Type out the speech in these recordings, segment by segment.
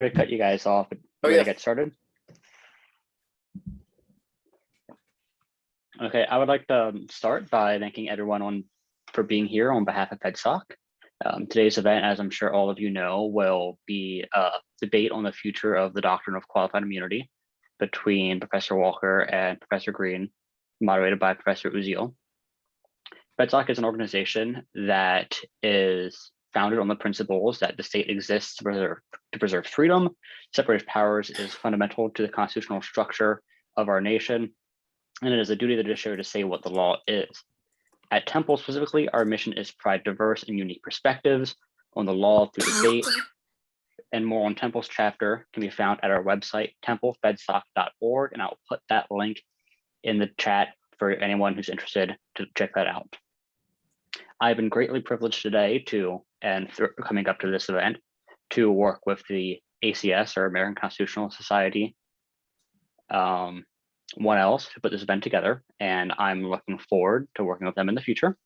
to cut you guys off, but Oh, ready yeah. to get started? Okay, I would like to start by thanking everyone for being here on behalf of FedSoc. Today's event, as I'm sure all of you know, will be a debate on the future of the doctrine of qualified immunity between Professor Walker and Professor Green, moderated by Professor Ouziel. FedSoc is an organization that is founded on the principles that the state exists to preserve freedom. Separation of powers is fundamental to the constitutional structure of our nation, and it is a duty of the judiciary to say what the law is. At Temple specifically, our mission is to provide diverse and unique perspectives on the law through debate, and more on Temple's chapter can be found at our website, templefedsoc.org, and I'll put that link in the chat for anyone who's interested to check that out. I've been greatly privileged today coming up to this event to work with the ACS, or American Constitutional Society, 1Ls, to put this event together, and I'm looking forward to working with them in the future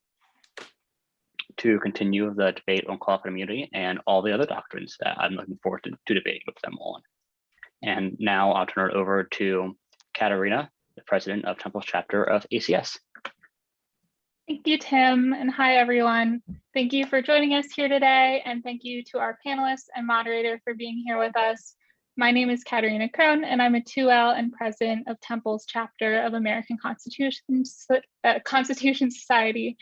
to continue the debate on qualified immunity and all the other doctrines that I'm looking forward to debate with them on. And now I'll turn it over to Katerina, the president of Temple's chapter of ACS. Thank you, Tim, and hi, everyone. Thank you for joining us here today, and thank you to our panelists and moderator for being here with us. My name is Katerina Krohn, and I'm a 2L and president of Temple's chapter of American Constitution Society.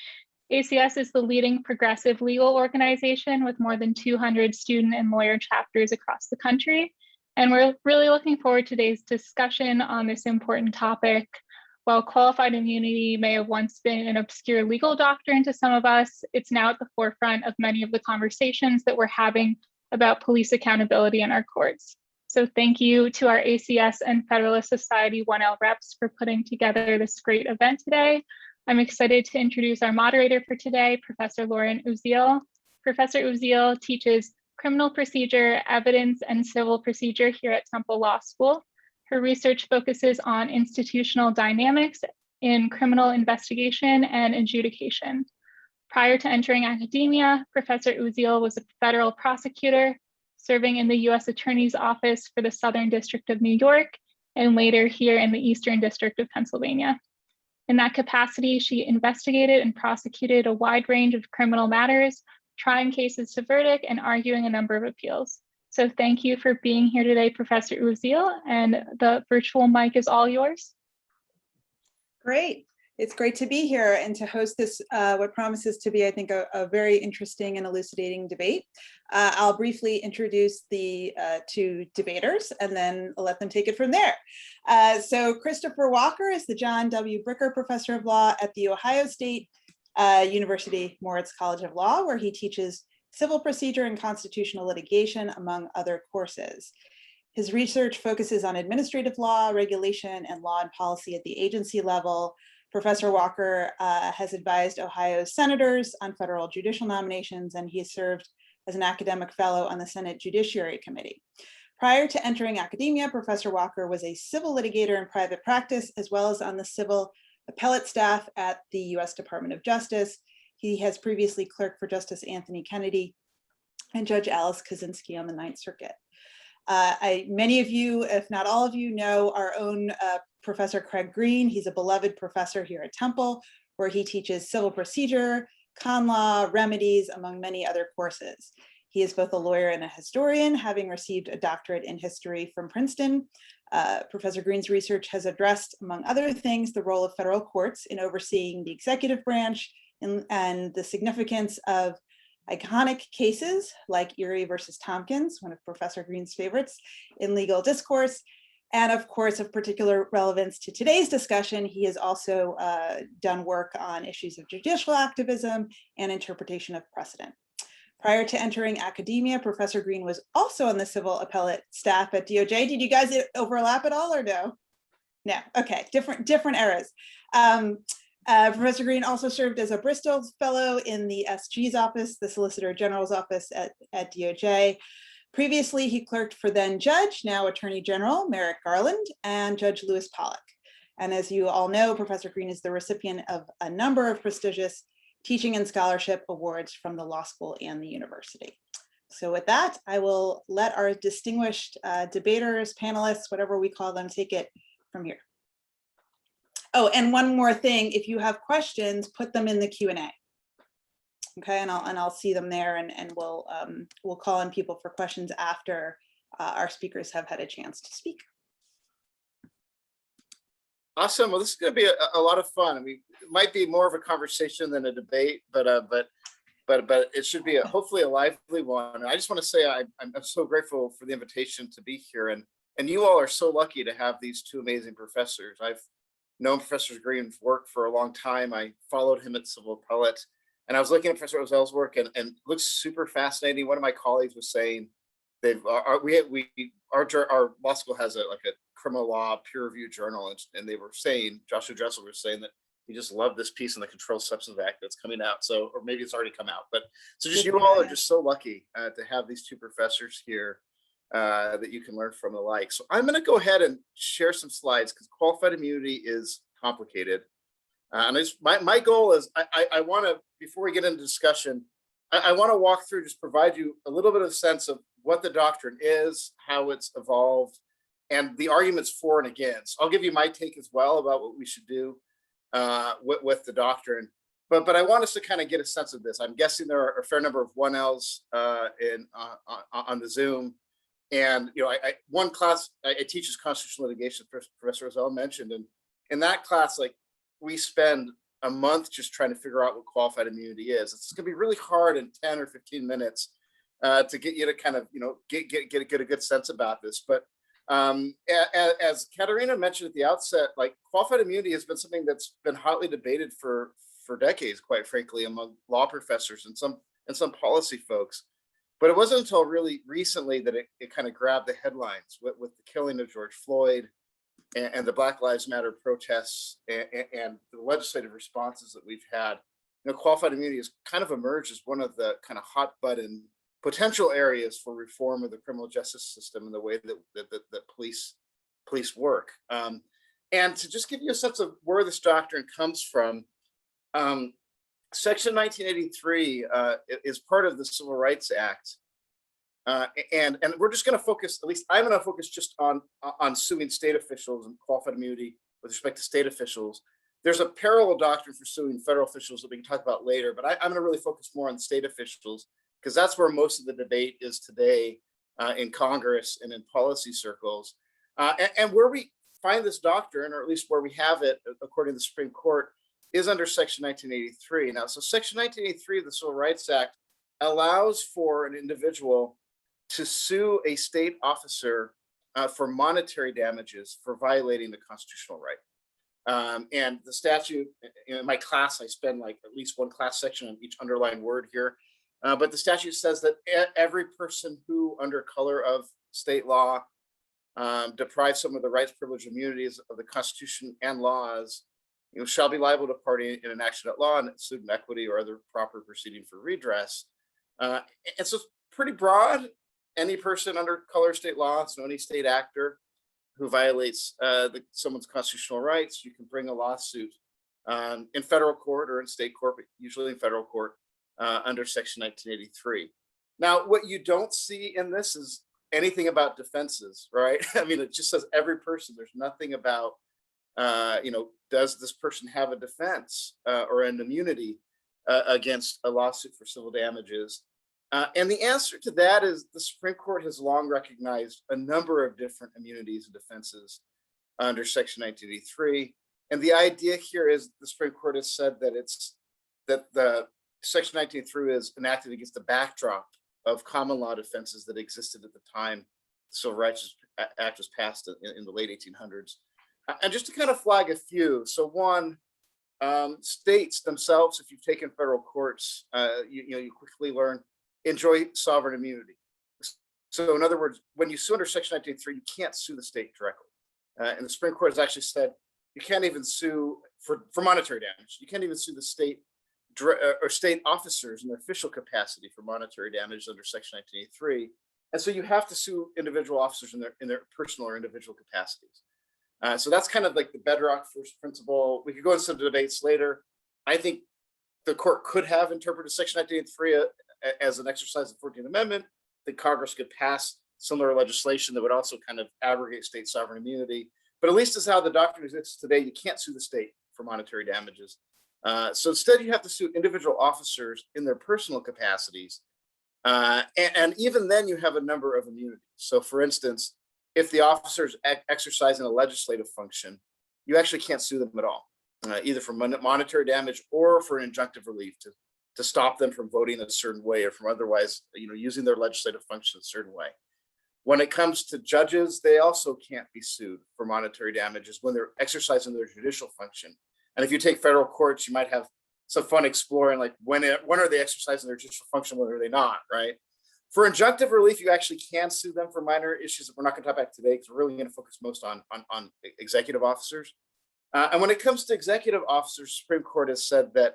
ACS is the leading progressive legal organization with more than 200 student and lawyer chapters across the country. And we're really looking forward to today's discussion on this important topic. While qualified immunity may have once been an obscure legal doctrine to some of us, it's now at the forefront of many of the conversations that we're having about police accountability in our courts. So thank you to our ACS and Federalist Society 1L reps for putting together this great event today. I'm excited to introduce our moderator for today, Professor Lauren Ouziel. Professor Ouziel teaches criminal procedure, evidence, and civil procedure here at Temple Law School. Her research focuses on institutional dynamics in criminal investigation and adjudication. Prior to entering academia, Professor Ouziel was a federal prosecutor, serving in the U.S. Attorney's Office for the Southern District of New York, and later here in the Eastern District of Pennsylvania. In that capacity, she investigated and prosecuted a wide range of criminal matters, trying cases to verdict and arguing a number of appeals. So thank you for being here today, Professor Ouziel, and the virtual mic is all yours. Great. It's great to be here and to host this, what promises to be, I think, a very interesting and elucidating debate. I'll briefly introduce the two debaters and then I'll let them take it from there. So Christopher Walker is the John W. Bricker Professor of Law at the Ohio State University Moritz College of Law, where he teaches civil procedure and constitutional litigation, among other courses. His research focuses on administrative law, regulation, and law and policy at the agency level. Professor Walker has advised Ohio's senators on federal judicial nominations, and he has served as an academic fellow on the Senate Judiciary Committee. Prior to entering academia, Professor Walker was a civil litigator in private practice, as well as on the civil appellate staff at the U.S. Department of Justice. He has previously clerked for Justice Anthony Kennedy and Judge Alice Kozinski on the Ninth Circuit. Many of you, if not all of you, know our own Professor Craig Green. He's a beloved professor here at Temple, where he teaches civil procedure, con law, remedies, among many other courses. He is both a lawyer and a historian, having received a doctorate in history from Princeton. Professor Green's research has addressed, among other things, the role of federal courts in overseeing the executive branch and the significance of iconic cases like Erie versus Tompkins, one of Professor Green's favorites, in legal discourse. And of course, of particular relevance to today's discussion, he has also done work on issues of judicial activism and interpretation of precedent. Prior to entering academia, Professor Green was also on the civil appellate staff at DOJ. Did you guys overlap at all or no? No, okay, different eras. Professor Green also served as a Bristol Fellow in the SG's office, the Solicitor General's office at DOJ. Previously, he clerked for then Judge, now Attorney General Merrick Garland, and Judge Lewis Pollack. And as you all know, Professor Green is the recipient of a number of prestigious teaching and scholarship awards from the law school and the university. So with that, I will let our distinguished debaters, panelists, whatever we call them, take it from here. Oh, and one more thing, if you have questions, put them in the Q&A. Okay, and I'll see them there, and we'll call on people for questions after our speakers have had a chance to speak. Awesome. Well, this is going to be a lot of fun. I mean, it might be more of a conversation than a debate, but it should be hopefully a lively one. And I just want to say I'm so grateful for the invitation to be here, and you all are so lucky to have these two amazing professors. I've known Professor Green's work for a long time. I followed him at Civil Appellate, and I was looking at Professor Ouziel's work, and it looks super fascinating. One of my colleagues was saying our law school has a criminal law peer review journal, and they were saying, Joshua Dressel was saying that he just loved this piece in the Controlled Substances Act that's coming out. So, or maybe it's already come out, but so just you all are just so lucky to have these two professors here that you can learn from the like. So I'm going to go ahead and share some slides because qualified immunity is complicated. And my goal is I want to, before we get into discussion, I want to walk through, just provide you a little bit of sense of what the doctrine is, how it's evolved, and the arguments for and against. I'll give you my take as well about what we should do with the doctrine. But I want us to kind of get a sense of this. I'm guessing there are a fair number of 1Ls on the Zoom. And one class I teach is constitutional litigation, Professor Ouziel mentioned, and in that class, we spend a month just trying to figure out what qualified immunity is. It's going to be really hard in 10 or 15 minutes to get you to kind of get a good sense about this. But as Katerina mentioned at the outset, qualified immunity has been something that's been hotly debated for decades, quite frankly, among law professors and some policy folks. But it wasn't until really recently that it kind of grabbed the headlines with the killing of George Floyd and the Black Lives Matter protests and the legislative responses that we've had. Qualified immunity has kind of emerged as one of the kind of hot button potential areas for reform of the criminal justice system and the way that police work. And to just give you a sense of where this doctrine comes from, Section 1983 is part of the Civil Rights Act. And we're just going to focus, at least I'm going to focus just on suing state officials and qualified immunity with respect to state officials. There's a parallel doctrine for suing federal officials that we can talk about later, but I'm going to really focus more on state officials because that's where most of the debate is today in Congress and in policy circles. And where we find this doctrine, or at least where we have it, according to the Supreme Court, is under Section 1983. Now, so Section 1983 of the Civil Rights Act allows for an individual to sue a state officer for monetary damages for violating the constitutional right. And the statute, in my class, I spend at least one class section on each underlined word here. But the statute says that every person who, under color of state law, deprives some of the rights, privilege, immunities of the Constitution and laws, shall be liable to party in an action at law and suit in equity or other proper proceeding for redress. And so it's pretty broad. Any person under color of state law, so any state actor who violates someone's constitutional rights, you can bring a lawsuit in federal court or in state court, but usually in federal court under Section 1983. Now, what you don't see in this is anything about defenses, right? I mean, it just says every person. There's nothing about, does this person have a defense or an immunity against a lawsuit for civil damages? And the answer to that is the Supreme Court has long recognized a number of different immunities and defenses under Section 1983. And the idea here is the Supreme Court has said that the Section 1983 is enacted against the backdrop of common law defenses that existed at the time the Civil Rights Act was passed in the late 1800s. And just to kind of flag a few, so one, states themselves, if you've taken federal courts, you quickly learn, enjoy sovereign immunity. So in other words, when you sue under Section 1983, you can't sue the state directly. And the Supreme Court has actually said you can't even sue for monetary damage. You can't even sue the state or state officers in their official capacity for monetary damage under Section 1983. And so you have to sue individual officers in their personal or individual capacities. So that's kind of like the bedrock first principle. We could go into some debates later. I think the court could have interpreted Section 1983 as an exercise of the 14th Amendment. that Congress could pass similar legislation that would also kind of abrogate state sovereign immunity. But at least as how the doctrine exists today, you can't sue the state for monetary damages. So instead, you have to sue individual officers in their personal capacities. And even then, you have a number of immunities. So for instance, if the officers exercising a legislative function, you actually can't sue them at all, either for monetary damage or for an injunctive relief to stop them from voting a certain way or from otherwise, using their legislative function a certain way. When it comes to judges, they also can't be sued for monetary damages when they're exercising their judicial function. And if you take federal courts, you might have some fun exploring, like when are they exercising their judicial function, when are they not, right? For injunctive relief, you actually can sue them for minor issues that we're not going to talk about today because we're really going to focus most on executive officers. And when it comes to executive officers, Supreme Court has said that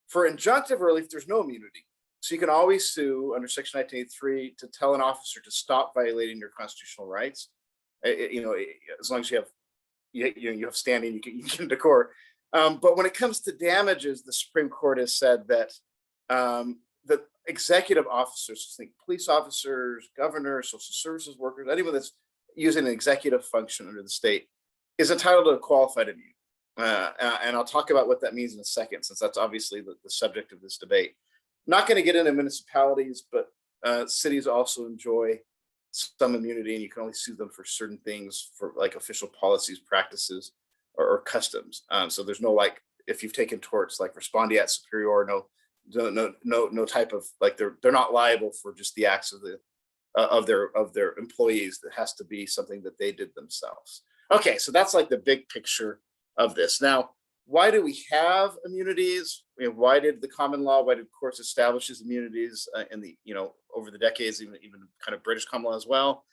for injunctive relief, there's no immunity. So you can always sue under Section 1983 to tell an officer to stop violating your constitutional rights. As long as you have standing, you can get into court. But when it comes to damages, the Supreme Court has said that the executive officers, think police officers, governors, social services workers, anyone that's using an executive function under the state is entitled to a qualified immunity. And I'll talk about what that means in a second, since that's obviously the subject of this debate. Not going to get into municipalities, but cities also enjoy some immunity, and you can only sue them for certain things, for like official policies, practices, or customs. So there's no, like, if you've taken torts like respondeat superior, no type of, like, they're not liable for just the acts of their employees. That has to be something that they did themselves. Okay, so that's like the big picture of this. Now, why do we have immunities? Why did the common law, why did courts establish these immunities in the, over the decades, even kind of British common law as well?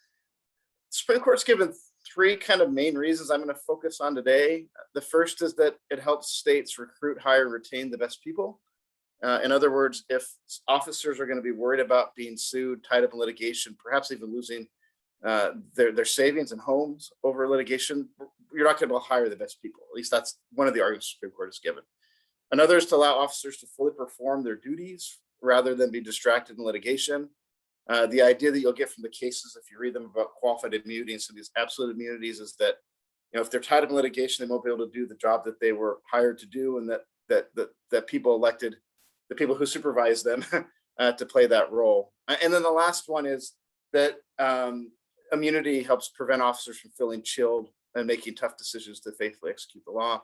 The Supreme Court's given three kind of main reasons I'm going to focus on today. The first is that it helps states recruit, hire, and retain the best people. In other words, if officers are going to be worried about being sued, tied up in litigation, perhaps even losing their savings and homes over litigation, you're not going to be able to hire the best people. At least that's one of the arguments the Supreme Court has given. Another is to allow officers to fully perform their duties rather than be distracted in litigation. The idea that you'll get from the cases, if you read them about qualified immunity and some of these absolute immunities, is that if they're tied up in litigation, they won't be able to do the job that they were hired to do, and that people elected, the people who supervise them, to play that role. And then the last one is that immunity helps prevent officers from feeling chilled and making tough decisions to faithfully execute the law.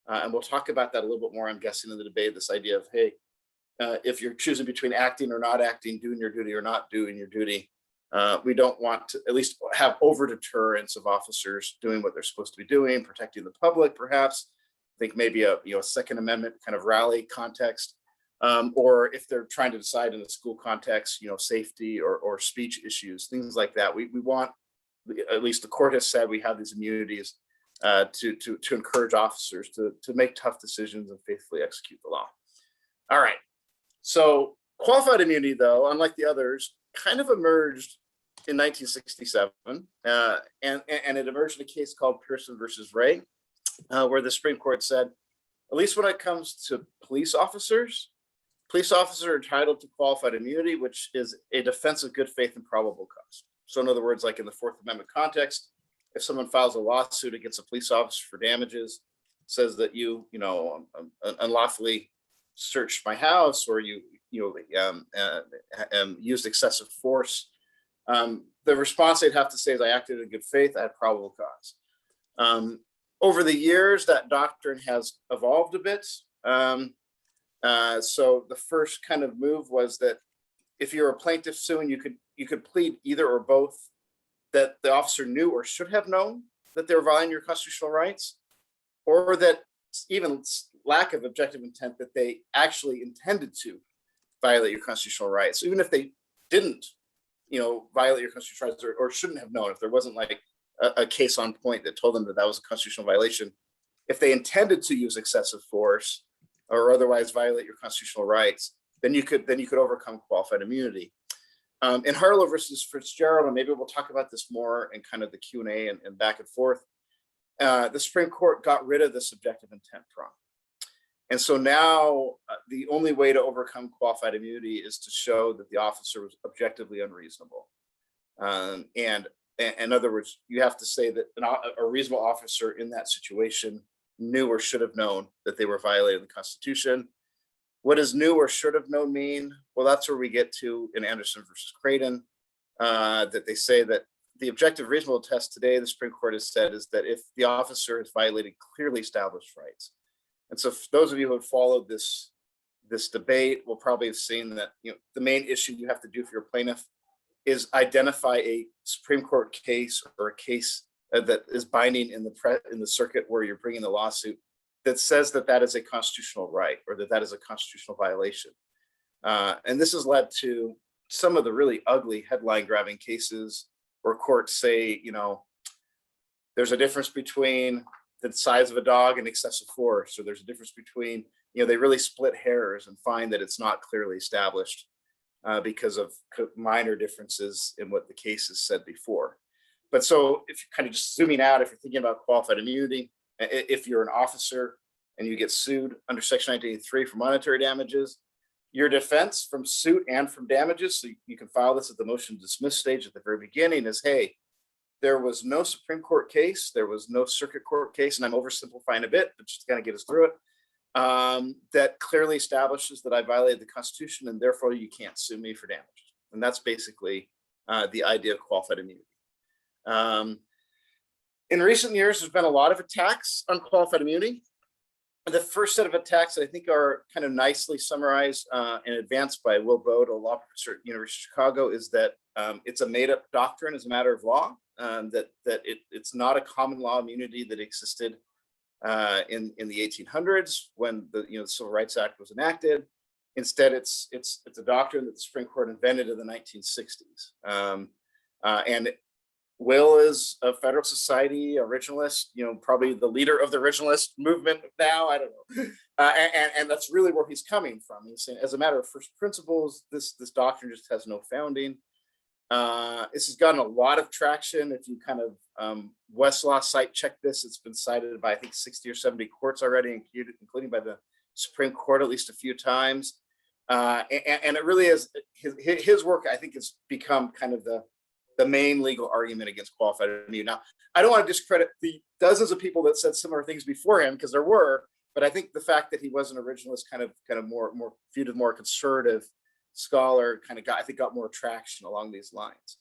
And we'll talk about that a little bit more, I'm guessing, in the debate, this idea of, hey, if you're choosing between acting or not acting, doing your duty or not doing your duty, we don't want to at least have over deterrence of officers doing what they're supposed to be doing, protecting the public, perhaps. I think maybe a Second Amendment kind of rally context, or if they're trying to decide in the school context, safety or speech issues, things like that. We want, at least the court has said, we have these immunities to encourage officers to make tough decisions and faithfully execute the law. All right. So qualified immunity, though, unlike the others, kind of emerged in 1967, and it emerged in a case called Pearson versus Ray, where the Supreme Court said, at least when it comes to police officers are entitled to qualified immunity, which is a defense of good faith and probable cause. So in other words, like in the Fourth Amendment context, if someone files a lawsuit against a police officer for damages, says that you unlawfully searched my house, or you used excessive force, the response they'd have to say is, I acted in good faith, I had probable cause. Over the years, that doctrine has evolved a bit. So the first kind of move was that if you're a plaintiff suing, you could plead either or both, that the officer knew or should have known that they were violating your constitutional rights, or that even lack of objective intent, that they actually intended to violate your constitutional rights. So even if they didn't, violate your constitutional rights, or shouldn't have known, if there wasn't like a case on point that told them that that was a constitutional violation, if they intended to use excessive force or otherwise violate your constitutional rights, then you could overcome qualified immunity. In Harlow versus Fitzgerald, and maybe we'll talk about this more in kind of the Q&A and back and forth, the Supreme Court got rid of the subjective intent prong. And so now the only way to overcome qualified immunity is to show that the officer was objectively unreasonable. And in other words, you have to say that a reasonable officer in that situation knew or should have known that they were violating the Constitution. What does knew or should have known mean? Well, that's where we get to in Anderson versus Creighton, that they say that the objective reasonable test today, the Supreme Court has said, is that if the officer has violated clearly established rights. And so for those of you who have followed this debate will probably have seen that, you know, the main issue you have to do for your plaintiff is identify a Supreme Court case or a case that is binding in the circuit where you're bringing the lawsuit that says that that is a constitutional right or that that is a constitutional violation. And this has led to some of the really ugly headline grabbing cases where courts say, you know, there's a difference between the size of a dog and excessive force, or there's a difference between, you know, they really split hairs and find that it's not clearly established because of minor differences in what the case has said before. But so if you're kind of just zooming out, if you're thinking about qualified immunity, if you're an officer and you get sued under Section 1983 for monetary damages, your defense from suit and from damages, so you can file this at the motion to dismiss stage at the very beginning, is, hey, there was no Supreme Court case, there was no circuit court case, and I'm oversimplifying a bit, but just to kind of get us through it, that clearly establishes that I violated the Constitution and therefore you can't sue me for damage. And that's basically the idea of qualified immunity. In recent years, there's been a lot of attacks on qualified immunity. The first set of attacks I think are kind of nicely summarized and advanced by Will Bode, a law professor at the University of Chicago, is that it's a made-up doctrine as a matter of law, that it's not a common law immunity that existed in the 1800s when the Civil Rights Act was enacted. Instead, it's a doctrine that the Supreme Court invented in the 1960s. And Will is a Federalist Society originalist, probably the leader of the originalist movement now, I don't know. And that's really where he's coming from. He's saying, as a matter of first principles, this doctrine just has no founding. This has gotten a lot of traction. If you kind of Westlaw site check this, it's been cited by I think 60 or 70 courts already, including by the Supreme Court at least a few times. And it really is his work, I think, has become kind of the main legal argument against qualified immunity. Now, I don't want to discredit the dozens of people that said similar things before him, because there were, but I think the fact that he was an originalist, kind of more viewed as more conservative scholar, got more traction along these lines.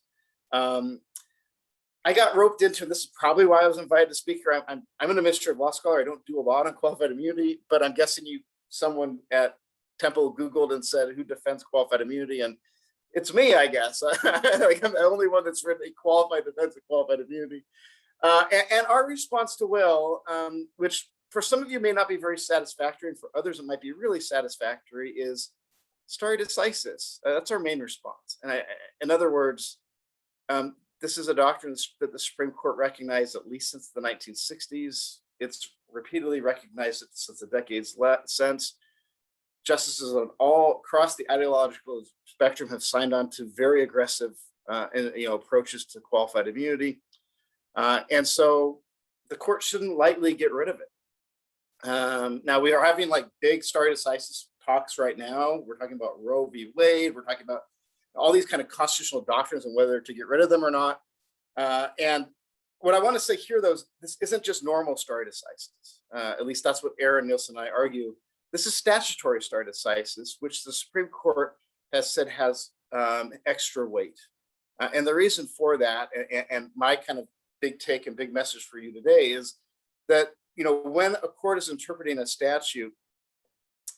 I got roped into this. Is probably why I was invited to speak here. I'm an administrative law scholar. I don't do a lot on qualified immunity, but I'm guessing someone at Temple Googled and said, who defends qualified immunity? And it's me, I guess. Like, I'm the only one that's written a qualified defense of qualified immunity. And our response to Will, which for some of you may not be very satisfactory, and for others it might be really satisfactory, is stare decisis. That's our main response. And in other words, this is a doctrine that the Supreme Court recognized at least since the 1960s. It's repeatedly recognized since the decades since. Justices on all across the ideological spectrum have signed on to very aggressive approaches to qualified immunity. And so the court shouldn't lightly get rid of it. Now we are having like big stare decisis talks right now. We're talking about Roe v. Wade. We're talking about all these kind of constitutional doctrines and whether to get rid of them or not. And what I want to say here, though, is this isn't just normal stare decisis. At least that's what Aaron Nielsen and I argue. This is statutory stare decisis, which the Supreme Court has said has extra weight. And the reason for that, and my kind of big take and big message for you today, is that when a court is interpreting a statute,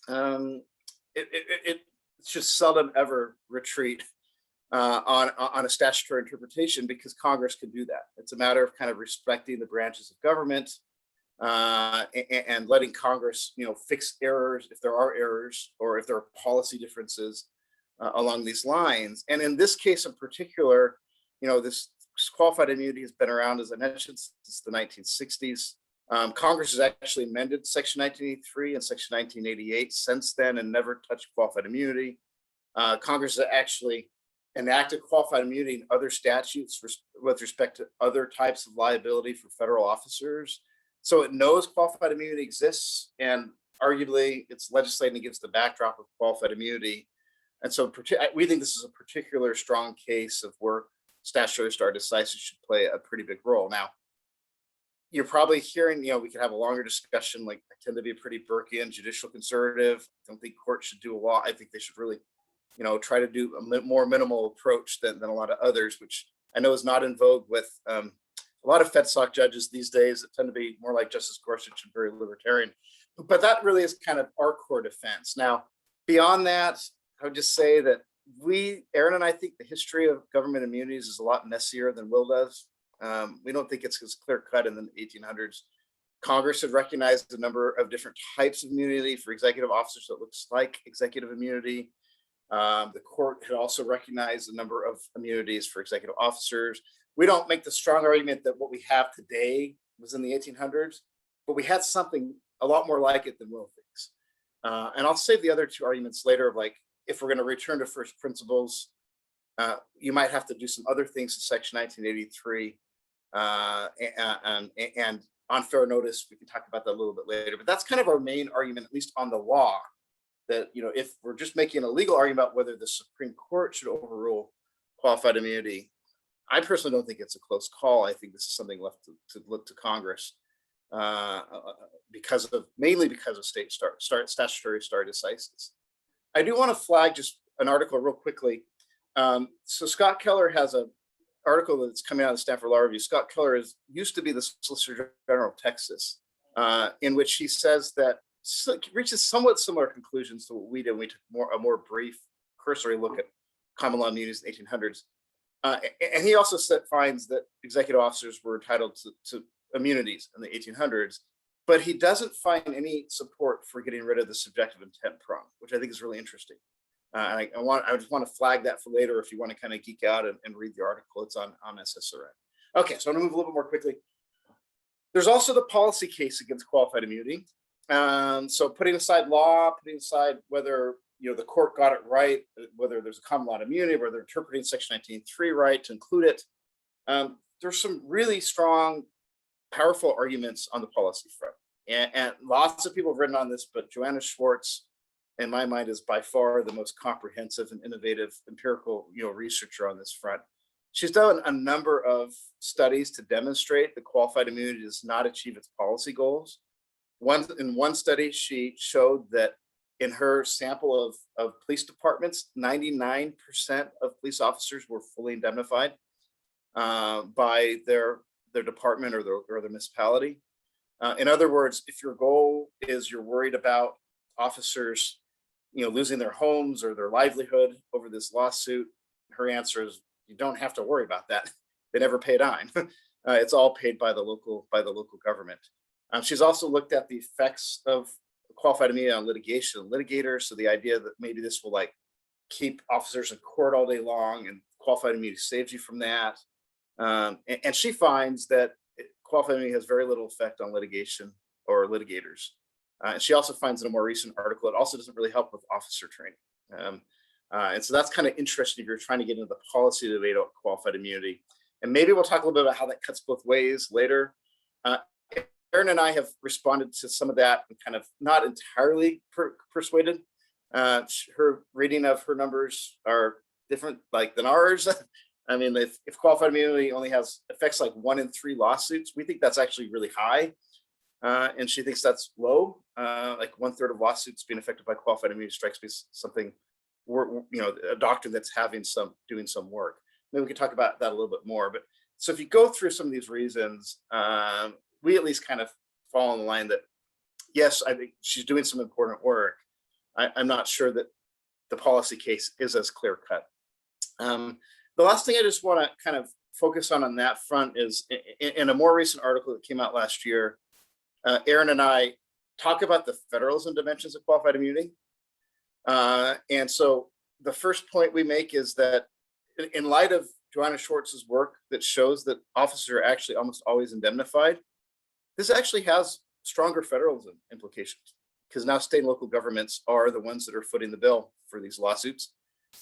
it should seldom ever retreat on a statutory interpretation, because Congress can do that. It's a matter of kind of respecting the branches of government and letting Congress, fix errors if there are errors or if there are policy differences along these lines. And in this case in particular, this qualified immunity has been around, as I mentioned, since the 1960s. Congress has actually amended Section 1983 and Section 1988 since then and never touched qualified immunity. Congress has actually enacted qualified immunity in other statutes with respect to other types of liability for federal officers. So it knows qualified immunity exists, and arguably it's legislating against the backdrop of qualified immunity. And so we think this is a particular strong case of where statutory stare decisis should play a pretty big role. Now, you're probably hearing, we could have a longer discussion. Like, I tend to be a pretty Burkean judicial conservative. I don't think courts should do a lot. I think they should really, try to do a more minimal approach than a lot of others, which I know is not in vogue with a lot of FedSoc judges these days that tend to be more like Justice Gorsuch and very libertarian. But that really is kind of our core defense. Now, beyond that, I would just say that Aaron and I think the history of government immunities is a lot messier than Will does. We don't think it's as clear cut in the 1800s. Congress had recognized a number of different types of immunity for executive officers that looks like executive immunity. The court had also recognized a number of immunities for executive officers. We don't make the strong argument that what we have today was in the 1800s, but we had something a lot more like it than Will thinks. And I'll save the other two arguments later of, like, if we're going to return to first principles, you might have to do some other things in Section 1983. And on fair notice, we can talk about that a little bit later. But that's kind of our main argument, at least on the law, that, if we're just making a legal argument about whether the Supreme Court should overrule qualified immunity, I personally don't think it's a close call. I think this is something left to look to Congress, mainly because of statutory stare decisis. I do want to flag just an article real quickly. So Scott Keller has an article that's coming out of the Stanford Law Review. Scott Keller used to be the Solicitor General of Texas, in which he says that reaches somewhat similar conclusions to what we did. We took a more brief, cursory look at common law immunities in the 1800s. And he also finds that executive officers were entitled to immunities in the 1800s, but he doesn't find any support for getting rid of the subjective intent prong, which I think is really interesting. I just want to flag that for later if you want to kind of geek out and read the article. It's on SSRN. Okay, so I'm going to move a little bit more quickly. There's also the policy case against qualified immunity. So putting aside law, putting aside whether the court got it right, whether there's a common law immunity, whether they're interpreting Section 19.3 right to include it, there's some really strong, powerful arguments on the policy front. And lots of people have written on this, but Joanna Schwartz, in my mind, is by far the most comprehensive and innovative empirical researcher on this front. She's done a number of studies to demonstrate that qualified immunity does not achieve its policy goals. In one study, she showed that in her sample of police departments, 99% of police officers were fully indemnified by their department or their municipality. In other words, if your goal is you're worried about officers, losing their homes or their livelihood over this lawsuit, her answer is you don't have to worry about that. They never pay a dime. It's all paid by the local government. She's also looked at the effects of qualified immunity on litigation and litigators. So the idea that maybe this will keep officers in court all day long, and qualified immunity saves you from that. And she finds that qualified immunity has very little effect on litigation or litigators. And she also finds in a more recent article, it also doesn't really help with officer training. And so that's kind of interesting if you're trying to get into the policy debate about qualified immunity. And maybe we'll talk a little bit about how that cuts both ways later. Erin and I have responded to some of that and kind of not entirely persuaded. Her reading of her numbers are different than ours. I mean, if qualified immunity only has effects 1 in 3 lawsuits, we think that's actually really high. And she thinks that's low. 1/3 of lawsuits being affected by qualified immunity strikes me as something, a doctrine that's doing some work. Maybe we could talk about that a little bit more. But so if you go through some of these reasons, we at least kind of fall in the line that, yes, I think she's doing some important work. I'm not sure that the policy case is as clear cut. The last thing I just want to kind of focus on that front is in a more recent article that came out last year, Erin and I talk about the federalism dimensions of qualified immunity. And so the first point we make is that in light of Joanna Schwartz's work that shows that officers are actually almost always indemnified, this actually has stronger federalism implications, because now state and local governments are the ones that are footing the bill for these lawsuits,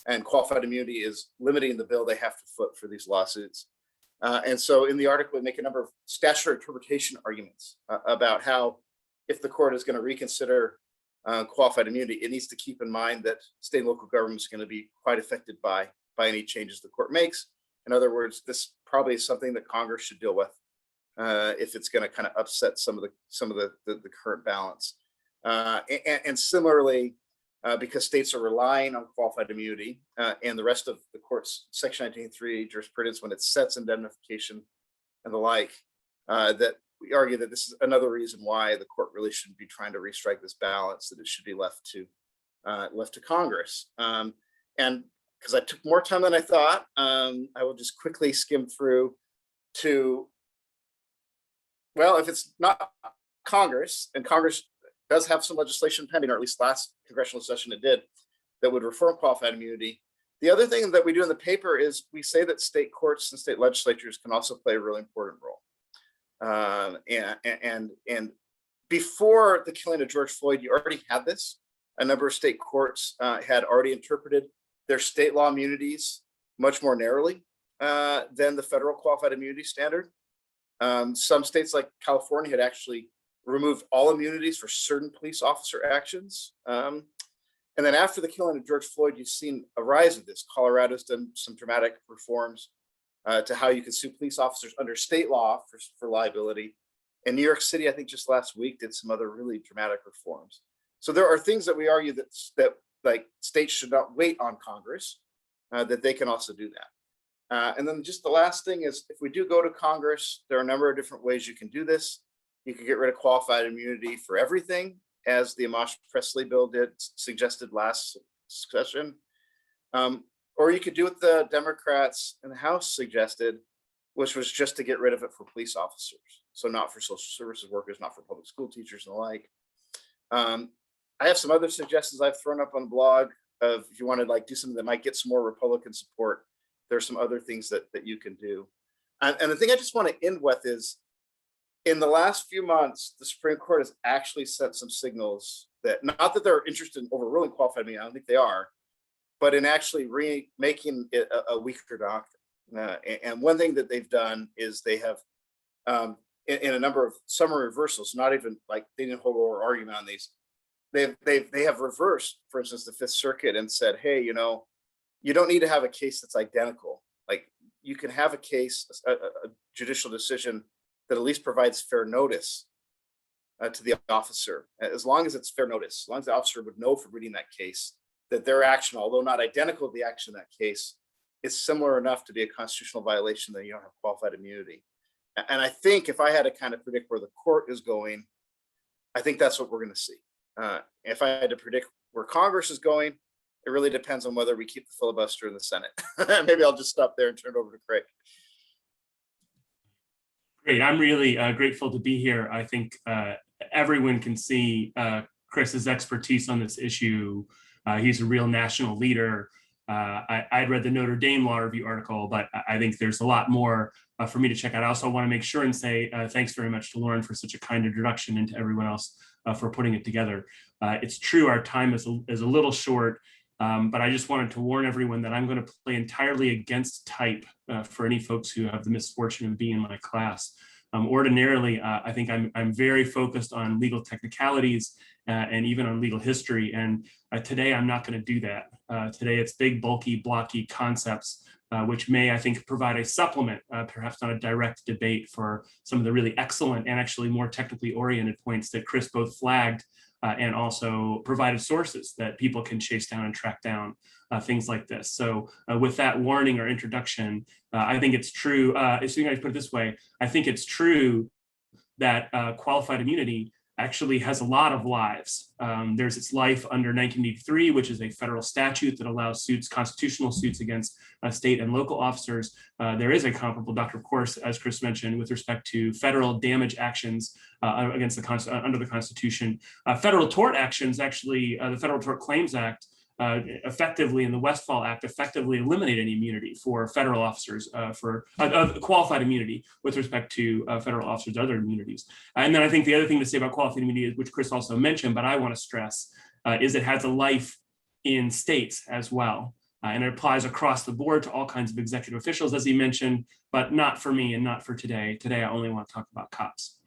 and qualified immunity is limiting the bill they have to foot for these lawsuits. And so in the article, we make a number of statutory interpretation arguments about how, if the court is going to reconsider qualified immunity, it needs to keep in mind that state and local government is going to be quite affected by any changes the court makes. In other words, this probably is something that Congress should deal with if it's going to kind of upset some of the current balance. And similarly, because states are relying on qualified immunity and the rest of the court's Section 1983 jurisprudence when it sets indemnification and the like, that we argue that this is another reason why the court really shouldn't be trying to restrike this balance, that it should be left to Congress. And because I took more time than I thought, I will just quickly skim through to, well, if it's not Congress, and Congress does have some legislation pending, or at least last congressional session it did, that would reform qualified immunity. The other thing that we do in the paper is we say that state courts and state legislatures can also play a really important role. And before the killing of George Floyd, you already had this. A number of state courts had already interpreted their state law immunities much more narrowly than the federal qualified immunity standard. Some states like California had actually removed all immunities for certain police officer actions. And then after the killing of George Floyd, you've seen a rise of this. Colorado's done some dramatic reforms to how you can sue police officers under state law for liability. And New York City, I think just last week, did some other really dramatic reforms. So there are things that we argue that like states should not wait on Congress, that they can also do that. And then just the last thing is, if we do go to Congress, there are a number of different ways you can do this. You can get rid of qualified immunity for everything, as the Amash Presley bill suggested last session. Or you could do what the Democrats in the House suggested, which was just to get rid of it for police officers. So not for social services workers, not for public school teachers and the like. I have some other suggestions I've thrown up on the blog of, if you want to like do something that might get some more Republican support, there's some other things that you can do. And the thing I just want to end with is, in the last few months, the Supreme Court has actually sent some signals that, not that they're interested in overruling qualified immunity, I don't think they are, but in actually making it a weaker doctrine. And one thing that they've done is they have, in a number of summary reversals, not even like they didn't hold oral argument on these, they have reversed, for instance, the Fifth Circuit and said, hey, you don't need to have a case that's identical. Like, you can have a case, a judicial decision that at least provides fair notice to the officer, as long as it's fair notice, as long as the officer would know from reading that case that their action, although not identical to the action in that case, is similar enough to be a constitutional violation that you don't have qualified immunity. And I think if I had to kind of predict where the court is going, I think that's what we're going to see. If I had to predict where Congress is going, it really depends on whether we keep the filibuster in the Senate. Maybe I'll just stop there and turn it over to Craig. Great. I'm really grateful to be here. I think everyone can see Chris's expertise on this issue. He's a real national leader. I'd read the Notre Dame Law Review article, but I think there's a lot more for me to check out. I also want to make sure and say thanks very much to Lauren for such a kind introduction, and to everyone else for putting it together. It's true, our time is a little short, but I just wanted to warn everyone that I'm going to play entirely against type for any folks who have the misfortune of being in my class. Ordinarily, I think I'm very focused on legal technicalities and even on legal history. And today I'm not going to do that. Today it's big, bulky, blocky concepts, which may, I think, provide a supplement, perhaps not a direct debate, for some of the really excellent and actually more technically oriented points that Chris both flagged and also provided sources that people can chase down and track down, things like this. So with that warning or introduction, I think it's true, so you guys put it this way, I think it's true that qualified immunity actually has a lot of lives. There's its life under 1983, which is a federal statute that allows suits, constitutional suits against state and local officers. There is a comparable doctrine, of course, as Chris mentioned, with respect to federal damage actions against under the Constitution. Federal tort actions, actually, the Federal Tort Claims Act effectively, in the Westfall Act, effectively eliminate any immunity for federal officers, for qualified immunity with respect to federal officers' other immunities. And then I think the other thing to say about qualified immunity, which Chris also mentioned, but I want to stress, is it has a life in states as well. And it applies across the board to all kinds of executive officials, as he mentioned, but not for me and not for today. Today, I only want to talk about cops.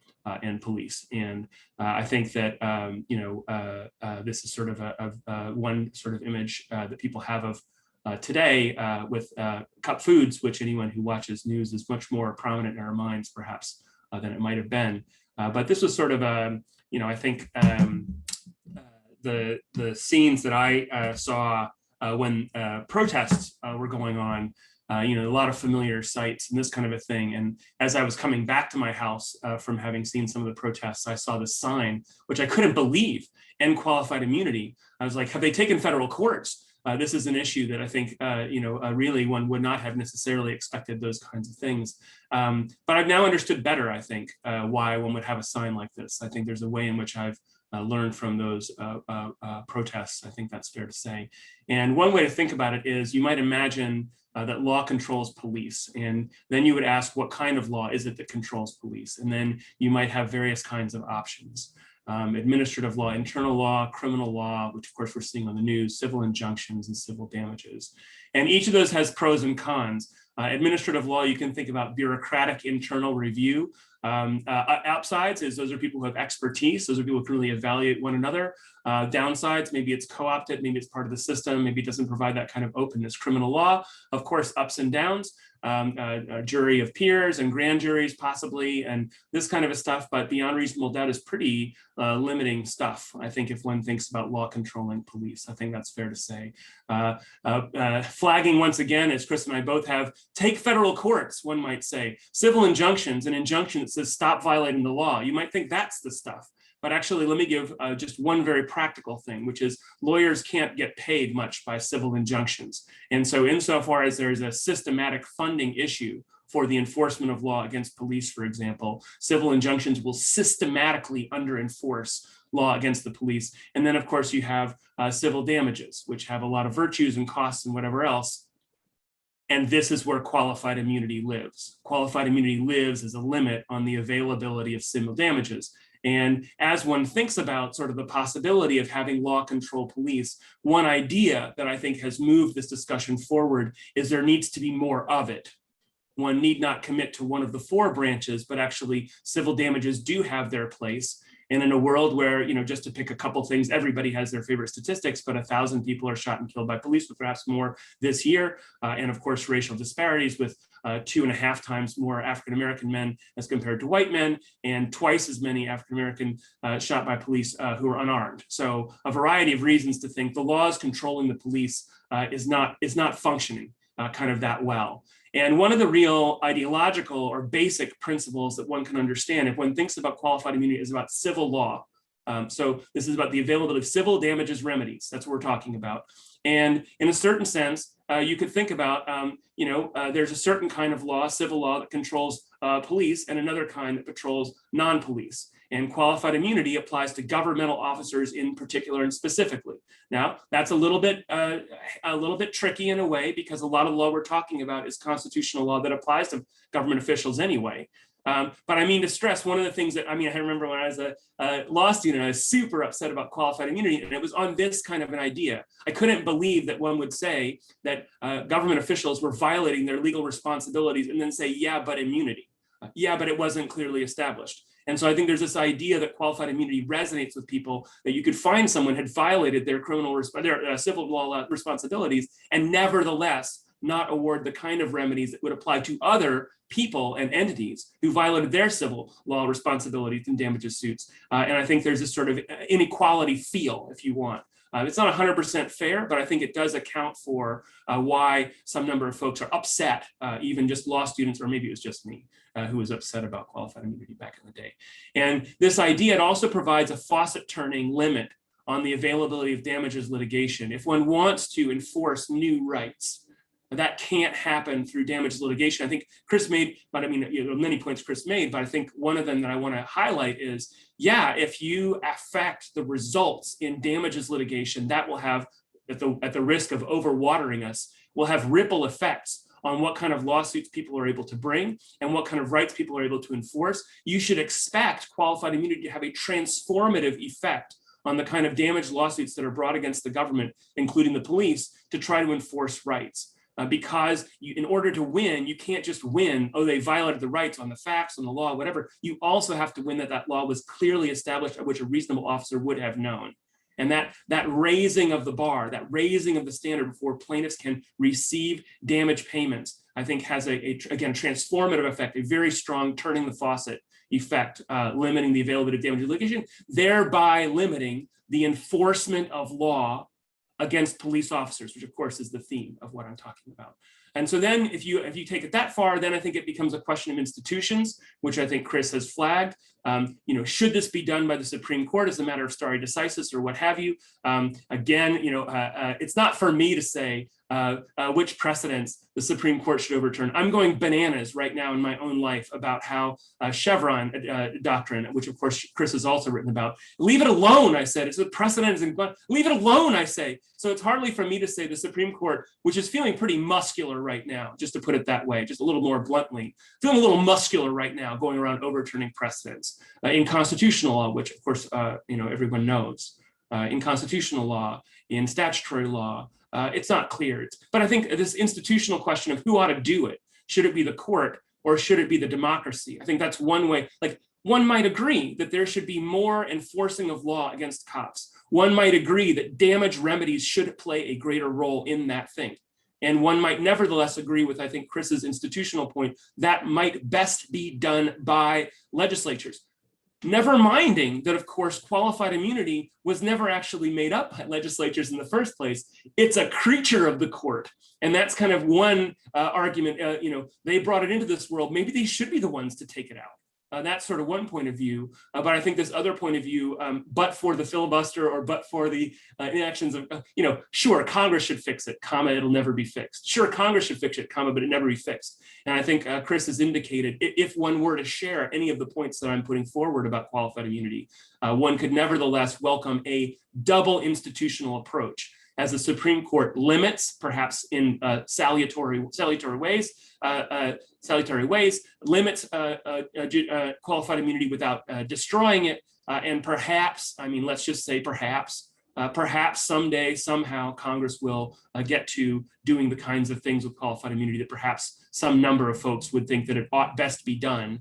and police. And I think that, this is sort of one sort of image that people have of today with cup foods, which anyone who watches news is much more prominent in our minds, perhaps, than it might have been. But this was sort of, I think the scenes that I saw when protests were going on, a lot of familiar sights and this kind of a thing. And as I was coming back to my house from having seen some of the protests, I saw this sign, which I couldn't believe, end qualified immunity. I was like, have they taken federal courts? This is an issue that I think, really one would not have necessarily expected those kinds of things. But I've now understood better, I think, why one would have a sign like this. I think there's a way in which I've learned from those protests. I think that's fair to say. And one way to think about it is you might imagine that law controls police. And then you would ask, what kind of law is it that controls police? And then you might have various kinds of options. Administrative law, internal law, criminal law, which of course we're seeing on the news, civil injunctions and civil damages. And each of those has pros and cons. Administrative law, you can think about bureaucratic internal review. Upsides is those are people who have expertise. Those are people who can really evaluate one another. Downsides, maybe it's co-opted, maybe it's part of the system, maybe it doesn't provide that kind of openness. Criminal law, of course, ups and downs. A jury of peers and grand juries possibly, and this kind of a stuff, but beyond reasonable doubt is pretty limiting stuff. I think if one thinks about law controlling police, I think that's fair to say. Flagging once again, as Chris and I both have, take federal courts, one might say. Civil injunctions, an injunction that says stop violating the law. You might think that's the stuff. But actually, let me give just one very practical thing, which is lawyers can't get paid much by civil injunctions. And so insofar as there's a systematic funding issue for the enforcement of law against police, for example, civil injunctions will systematically under-enforce law against the police. And then, of course, you have civil damages, which have a lot of virtues and costs and whatever else. And this is where qualified immunity lives. Qualified immunity lives as a limit on the availability of civil damages. And as one thinks about sort of the possibility of having law control police, one idea that I think has moved this discussion forward is there needs to be more of it. One need not commit to one of the four branches, but actually civil damages do have their place. And in a world where, just to pick a couple things, everybody has their favorite statistics, but 1,000 people are shot and killed by police, but perhaps more this year. And of course, racial disparities with 2.5 times more African-American men as compared to white men, and twice as many African-American shot by police who are unarmed. So a variety of reasons to think the laws controlling the police is not functioning kind of that well. And one of the real ideological or basic principles that one can understand if one thinks about qualified immunity is about civil law. So this is about the availability of civil damages remedies. That's what we're talking about. And in a certain sense, you could think about, there's a certain kind of law, civil law, that controls police, and another kind that controls non-police. And qualified immunity applies to governmental officers in particular and specifically. Now, that's a little bit tricky in a way, because a lot of the law we're talking about is constitutional law that applies to government officials anyway. But I mean to stress, one of the things that, I remember when I was a law student, I was super upset about qualified immunity, and it was on this kind of an idea. I couldn't believe that one would say that government officials were violating their legal responsibilities and then say, yeah, but immunity. Yeah, but it wasn't clearly established. And so I think there's this idea that qualified immunity resonates with people, that you could find someone had violated their civil law responsibilities and nevertheless not award the kind of remedies that would apply to other people and entities who violated their civil law responsibilities in damages suits. And I think there's this sort of inequality feel, if you want. It's not 100% fair, but I think it does account for why some number of folks are upset, even just law students, or maybe it was just me who was upset about qualified immunity back in the day. And this idea, it also provides a faucet-turning limit on the availability of damages litigation. If one wants to enforce new rights, that can't happen through damages litigation. I think Chris made, but many points Chris made, but I think one of them that I want to highlight is, yeah, if you affect the results in damages litigation, that will have, at the risk of overwatering us, will have ripple effects on what kind of lawsuits people are able to bring and what kind of rights people are able to enforce. You should expect qualified immunity to have a transformative effect on the kind of damage lawsuits that are brought against the government, including the police, to try to enforce rights. because in order to win, you can't just win, oh, they violated the rights on the facts, on the law, whatever. You also have to win that law was clearly established, at which a reasonable officer would have known. And that raising of the bar, that raising of the standard before plaintiffs can receive damage payments, I think has again, transformative effect, a very strong turning the faucet effect, limiting the availability of damage litigation, thereby limiting the enforcement of law against police officers, which of course is the theme of what I'm talking about. And so then if you take it that far, then I think it becomes a question of institutions, which I think Chris has flagged. Should this be done by the Supreme Court as a matter of stare decisis or what have you? Again, it's not for me to say which precedents the Supreme Court should overturn. I'm going bananas right now in my own life about how Chevron doctrine, which of course Chris has also written about, leave it alone, I said. It's a precedent, leave it alone, I say. So it's hardly for me to say the Supreme Court, which is feeling pretty muscular right now, just to put it that way, just a little more bluntly, feeling a little muscular right now, going around overturning precedents in constitutional law, which of course, everyone knows, in constitutional law, in statutory law, it's not clear. But I think this institutional question of who ought to do it, should it be the court or should it be the democracy? I think that's one way. Like, one might agree that there should be more enforcing of law against cops. One might agree that damage remedies should play a greater role in that thing. And one might nevertheless agree with, I think, Chris's institutional point, that might best be done by legislatures. Never minding that, of course, qualified immunity was never actually made up by legislatures in the first place. It's a creature of the court. And that's kind of one argument, they brought it into this world. Maybe they should be the ones to take it out. That's sort of one point of view. But I think this other point of view, but for the filibuster or but for the inactions of, sure, Congress should fix it, comma, it'll never be fixed. Sure, Congress should fix it, comma, but it never be fixed. And I think Chris has indicated, if one were to share any of the points that I'm putting forward about qualified immunity, one could nevertheless welcome a double institutional approach, as the Supreme Court limits, perhaps in salutary ways, limits qualified immunity without destroying it, and perhaps, let's just say perhaps someday, somehow, Congress will get to doing the kinds of things with qualified immunity that perhaps some number of folks would think that it ought best be done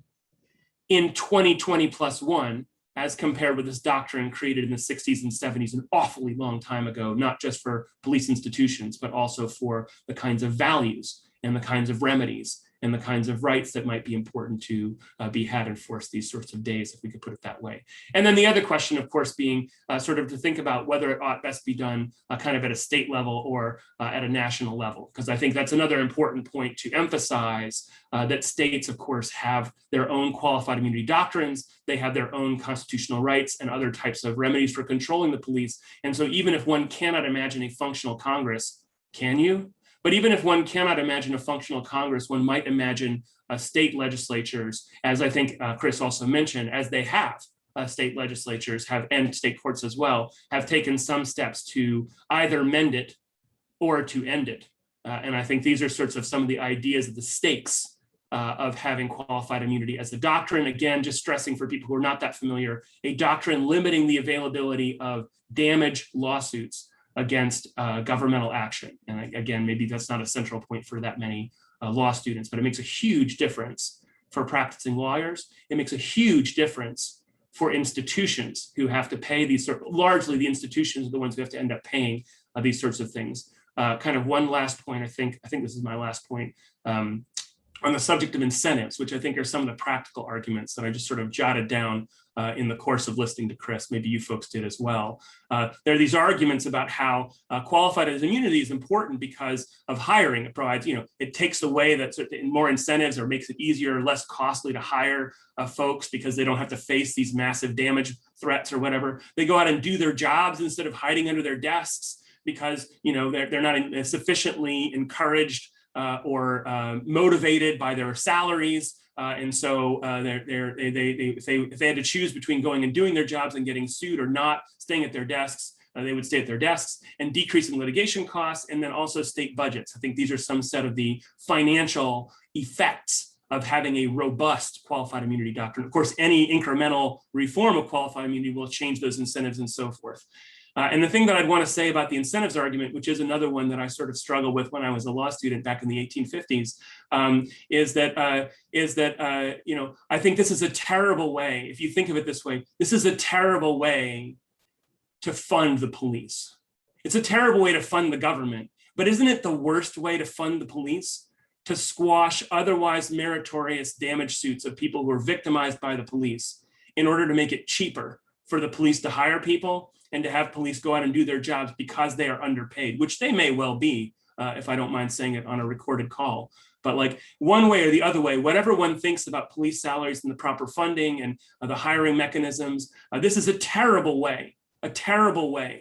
in 2020+1, as compared with this doctrine created in the 60s and 70s, an awfully long time ago, not just for police institutions, but also for the kinds of values and the kinds of remedies and the kinds of rights that might be important to be had enforced these sorts of days, if we could put it that way. And then the other question, of course, being sort of to think about whether it ought best be done kind of at a state level or at a national level, because I think that's another important point to emphasize, that states, of course, have their own qualified immunity doctrines. They have their own constitutional rights and other types of remedies for controlling the police. And so even if one cannot imagine a functional Congress, can you? But even if one cannot imagine a functional Congress, one might imagine state legislatures, as I think Chris also mentioned, as they have state legislatures have, and state courts as well, have taken some steps to either mend it or to end it. And I think these are sorts of some of the ideas of the stakes of having qualified immunity as a doctrine. Again, just stressing for people who are not that familiar, a doctrine limiting the availability of damage lawsuits against governmental action. And again, maybe that's not a central point for that many law students, but it makes a huge difference for practicing lawyers. It makes a huge difference for institutions who have to pay these largely the institutions are the ones who have to end up paying these sorts of things. Kind of one last point, I think this is my last point, on the subject of incentives, which I think are some of the practical arguments that I just sort of jotted down in the course of listening to Chris. Maybe you folks did as well. There are these arguments about how qualified as immunity is important because of hiring. It provides, it takes away that more incentives or makes it easier or less costly to hire folks because they don't have to face these massive damage threats or whatever. They go out and do their jobs instead of hiding under their desks because, they're not sufficiently encouraged or motivated by their salaries. And so if they had to choose between going and doing their jobs and getting sued or not staying at their desks, they would stay at their desks, and decreasing litigation costs, and then also state budgets. I think these are some set of the financial effects of having a robust qualified immunity doctrine. Of course, any incremental reform of qualified immunity will change those incentives and so forth. And the thing that I'd want to say about the incentives argument, which is another one that I sort of struggled with when I was a law student back in the 1850s, is that I think this is a terrible way. If you think of it this way, this is a terrible way to fund the police. It's a terrible way to fund the government, but isn't it the worst way to fund the police? To squash otherwise meritorious damage suits of people who are victimized by the police in order to make it cheaper for the police to hire people and to have police go out and do their jobs because they are underpaid, which they may well be, if I don't mind saying it on a recorded call. But like one way or the other way, whatever one thinks about police salaries and the proper funding and the hiring mechanisms, this is a terrible way,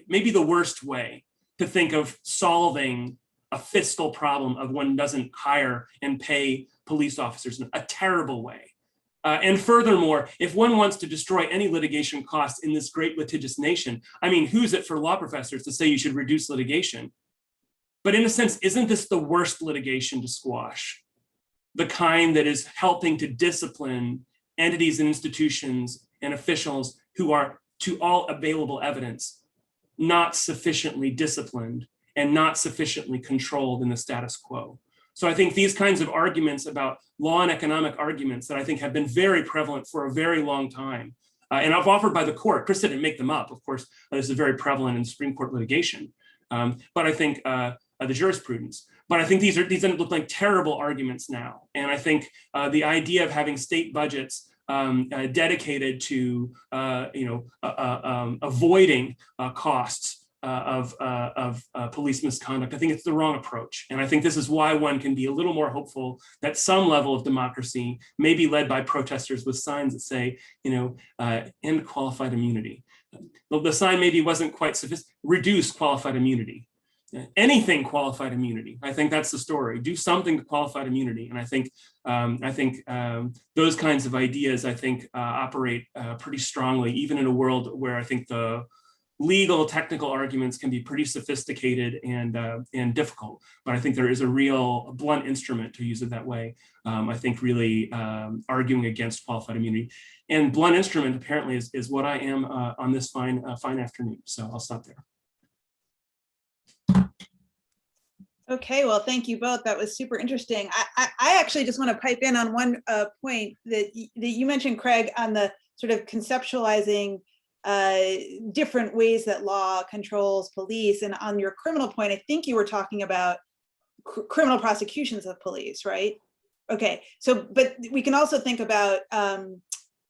maybe the worst way to think of solving a fiscal problem of one doesn't hire and pay police officers, a terrible way. And furthermore, if one wants to destroy any litigation costs in this great litigious nation, I mean, who's it for law professors to say you should reduce litigation? But in a sense, isn't this the worst litigation to squash? The kind that is helping to discipline entities and institutions and officials who are, to all available evidence, not sufficiently disciplined and not sufficiently controlled in the status quo. So I think these kinds of arguments about law and economic arguments that I think have been very prevalent for a very long time, and I've offered by the court, Chris didn't make them up, of course, this is very prevalent in Supreme Court litigation, but I think the jurisprudence. But I think these end up looking like terrible arguments now. And I think the idea of having state budgets dedicated to avoiding costs of police misconduct, I think it's the wrong approach. And I think this is why one can be a little more hopeful that some level of democracy may be led by protesters with signs that say, end qualified immunity. The sign maybe wasn't quite sophisticated, reduce qualified immunity. Anything qualified immunity. I think that's the story. Do something to qualified immunity. And I think those kinds of ideas, operate pretty strongly, even in a world where I think the legal technical arguments can be pretty sophisticated and difficult. But I think there is a real blunt instrument, to use it that way. I think really arguing against qualified immunity. And blunt instrument apparently is what I am on this fine afternoon. So I'll stop there. Okay, well, thank you both. That was super interesting. I actually just want to pipe in on one point that you mentioned, Craig, on the sort of conceptualizing different ways that law controls police. And on your criminal point, I think you were talking about criminal prosecutions of police, right? Okay, so, but we can also think about,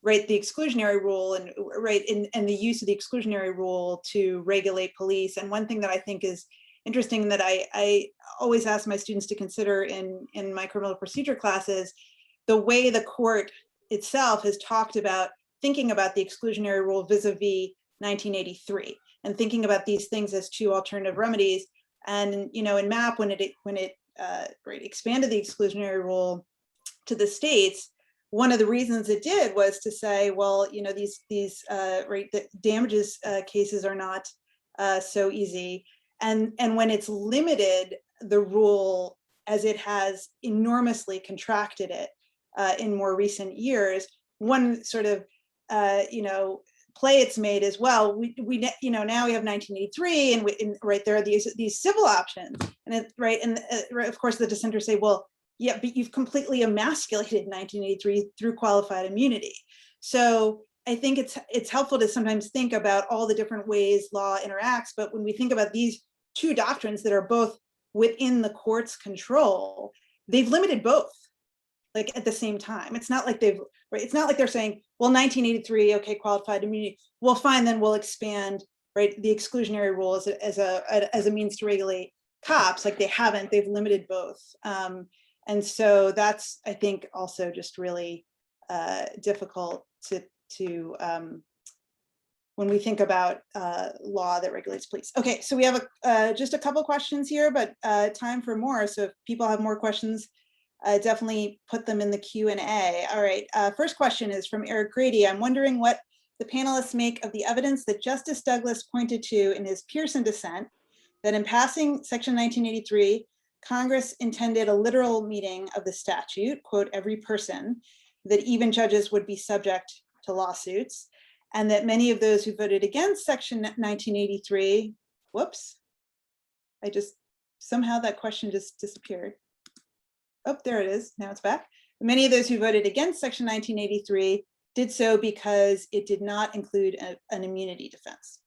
right, the exclusionary rule and the use of the exclusionary rule to regulate police. And one thing that I think is interesting that I always ask my students to consider in my criminal procedure classes, the way the court itself has talked about thinking about the exclusionary rule vis-a-vis 1983 and thinking about these things as two alternative remedies. And in MAP, when it expanded the exclusionary rule to the states, one of the reasons it did was to say, well, these the damages cases are not so easy. And when it's limited the rule as it has enormously contracted it in more recent years, one sort of play it's made as well. We now we have 1983, and there are these civil options, and of course the dissenters say, well, yeah, but you've completely emasculated 1983 through qualified immunity. So I think it's helpful to sometimes think about all the different ways law interacts, but when we think about these two doctrines that are both within the court's control, they've limited both, like at the same time. It's not like it's not like they're saying, well, 1983, okay, qualified immunity, well, fine, then we'll expand the exclusionary rule as a means to regulate cops. Like they haven't, they've limited both. And so that's, I think, also just really difficult to when we think about law that regulates police. Okay, so we have just a couple questions here, but time for more. So if people have more questions, definitely put them in the Q&A. All right, first question is from Eric Grady. I'm wondering what the panelists make of the evidence that Justice Douglas pointed to in his Pearson dissent, that in passing Section 1983, Congress intended a literal meaning of the statute, quote, every person, that even judges would be subject to lawsuits. and that many of those who voted against Section 1983, whoops, somehow that question just disappeared. Oh, there it is, now it's back. Many of those who voted against Section 1983 did so because it did not include an immunity defense.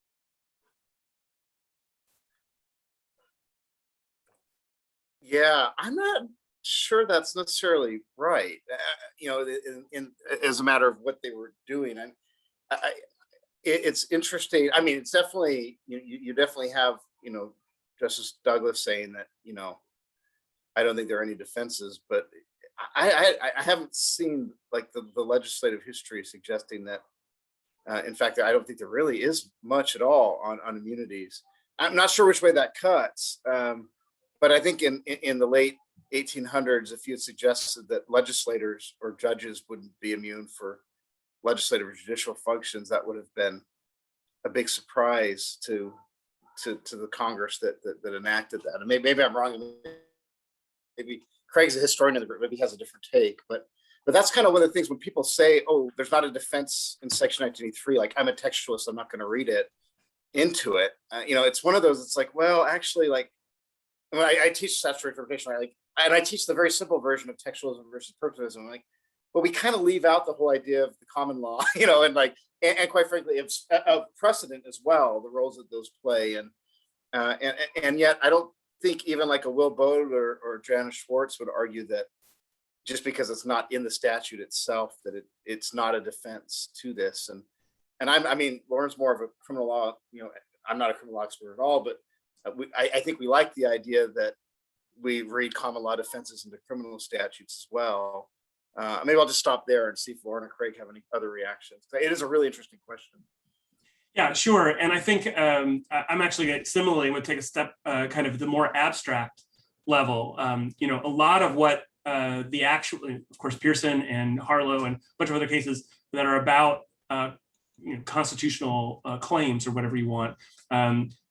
Yeah, I'm not sure that's necessarily right. As a matter of what they were doing, and it's interesting. I mean, it's definitely you definitely have Justice Douglas saying that I don't think there are any defenses, but I haven't seen like the legislative history suggesting that. In fact, I don't think there really is much at all on immunities. I'm not sure which way that cuts. But I think in the late 1800s, if you had suggested that legislators or judges wouldn't be immune for legislative or judicial functions, that would have been a big surprise to the Congress that enacted that. And maybe I'm wrong. Maybe Craig's a historian in the group. Maybe he has a different take. But that's kind of one of the things when people say, "Oh, there's not a defense in Section 1983." Like, I'm a textualist, I'm not going to read it into it. It's one of those. It's like, well, actually, like. When I teach statutory interpretation, and I teach the very simple version of textualism versus purposivism. But we kind of leave out the whole idea of the common law, and quite frankly, of precedent as well, the roles that those play, and yet I don't think even like a Will Bode or Janice Schwartz would argue that just because it's not in the statute itself that it's not a defense to this. And I mean, Lauren's more of a criminal law, I'm not a criminal law expert at all, but I think we like the idea that we read common law defenses into criminal statutes as well. Maybe I'll just stop there and see if Lauren or Craig have any other reactions. It is a really interesting question. Yeah, sure. And I think I'm actually similarly going to take a step kind of the more abstract level. A lot of what the actual, of course, Pearson and Harlow and a bunch of other cases that are about constitutional claims or whatever you want.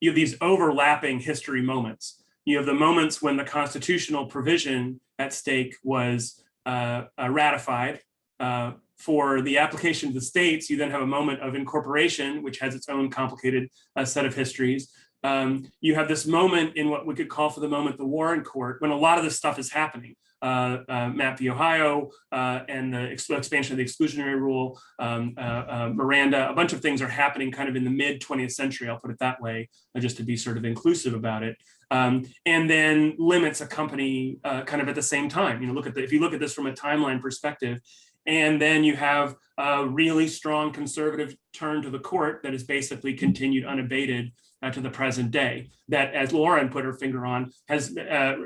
You have these overlapping history moments. You have the moments when the constitutional provision at stake was ratified. For the application to the states, you then have a moment of incorporation, which has its own complicated set of histories. You have this moment in what we could call for the moment the Warren Court, when a lot of this stuff is happening. Mapp v. Ohio and the expansion of the exclusionary rule, Miranda, a bunch of things are happening kind of in the mid 20th century, I'll put it that way, just to be sort of inclusive about it. And then limits accompany kind of at the same time. If you look at this from a timeline perspective, and then you have a really strong conservative turn to the court that is basically continued unabated to the present day, that, as Lauren put her finger on, has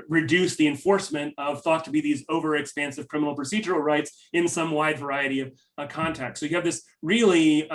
reduced the enforcement of thought to be these overexpansive criminal procedural rights in some wide variety of contexts. So you have this really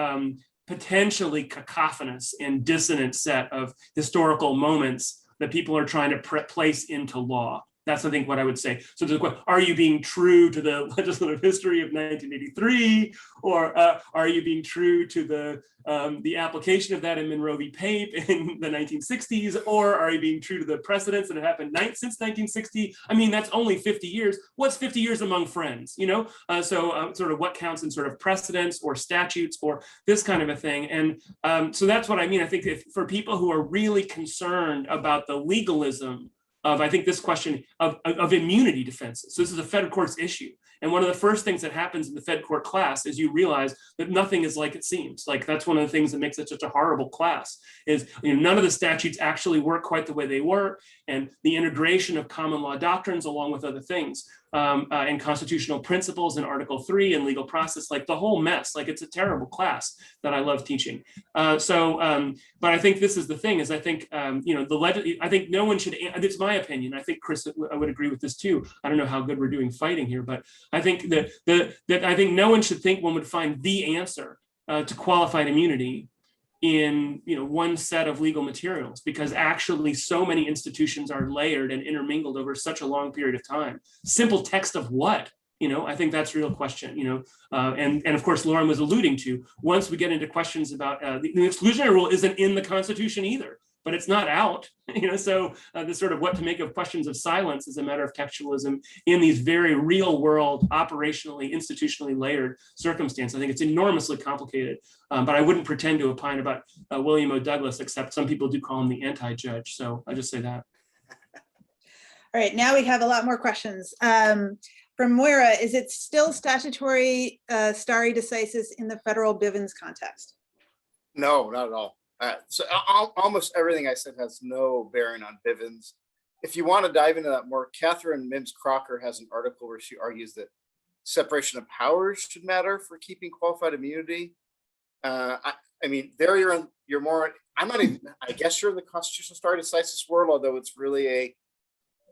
potentially cacophonous and dissonant set of historical moments that people are trying to place into law. That's, I think, what I would say. So the question, are you being true to the legislative history of 1983, or are you being true to the application of that in Monroe v. Pape in the 1960s, or are you being true to the precedents that have happened since 1960? I mean, that's only 50 years. What's 50 years among friends, So sort of what counts in sort of precedents or statutes or this kind of a thing. And so that's what I mean. I think for people who are really concerned about the legalism of, I think, this question of immunity defenses. So this is a federal court's issue. And one of the first things that happens in the Fed court class is you realize that nothing is like it seems. Like, that's one of the things that makes it such a horrible class, is none of the statutes actually work quite the way they were. And the integration of common law doctrines, along with other things, and constitutional principles in Article 3 and legal process, like the whole mess, like it's a terrible class that I love teaching. But I think this is the thing, is I think, I think no one should, it's my opinion, I think Chris would agree with this too. I don't know how good we're doing fighting here, but I think that I think no one should think one would find the answer to qualified immunity in one set of legal materials, because actually so many institutions are layered and intermingled over such a long period of time. Simple text of what? I think that's a real question, and of course, Lauren was alluding to, once we get into questions about the exclusionary rule isn't in the Constitution either, but it's not out. So the sort of what to make of questions of silence is a matter of textualism in these very real world, operationally, institutionally layered circumstances. I think it's enormously complicated, but I wouldn't pretend to opine about William O. Douglas, except some people do call him the anti-judge. So I just say that. All right, now we have a lot more questions. From Moira, is it still statutory stare decisis in the federal Bivens context? No, not at all. So almost everything I said has no bearing on Bivens. If you want to dive into that more, Catherine Mims Crocker has an article where she argues that separation of powers should matter for keeping qualified immunity. I mean, there you're more. I'm not even. I guess you're in the constitutional stare decisis world, although it's really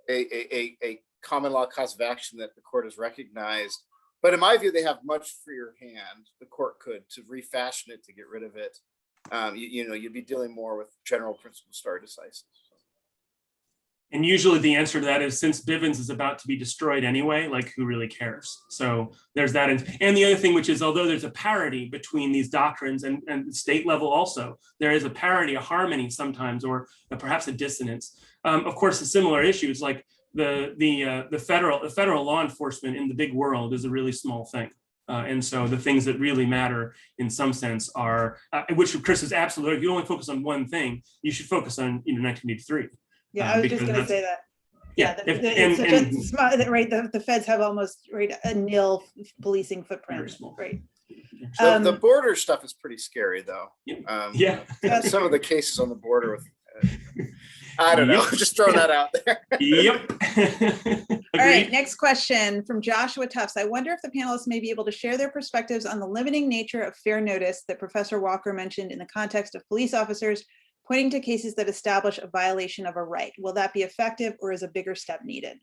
a common law cause of action that the court has recognized. But in my view, they have much freer hand. The court could to refashion it to get rid of it. You'd be dealing more with general principle stare decisis. And usually the answer to that is, since Bivens is about to be destroyed anyway, like who really cares? So there's that. And the other thing, which is, although there's a parity between these doctrines and state level also, there is a parity, a harmony sometimes, or perhaps a dissonance. Of course, the similar issues like the federal law enforcement in the big world is a really small thing. And so the things that really matter in some sense are, which Chris is absolutely, if you only focus on one thing, you should focus on 1983. Yeah, I was just going to say that. Yeah, the feds have almost a nil policing footprint, right? The border stuff is pretty scary, though. Some of the cases on the border with, I don't know, just throwing that out there. Yep. All right, next question from Joshua Tufts. I wonder if the panelists may be able to share their perspectives on the limiting nature of fair notice that Professor Walker mentioned in the context of police officers pointing to cases that establish a violation of a right. Will that be effective, or is a bigger step needed?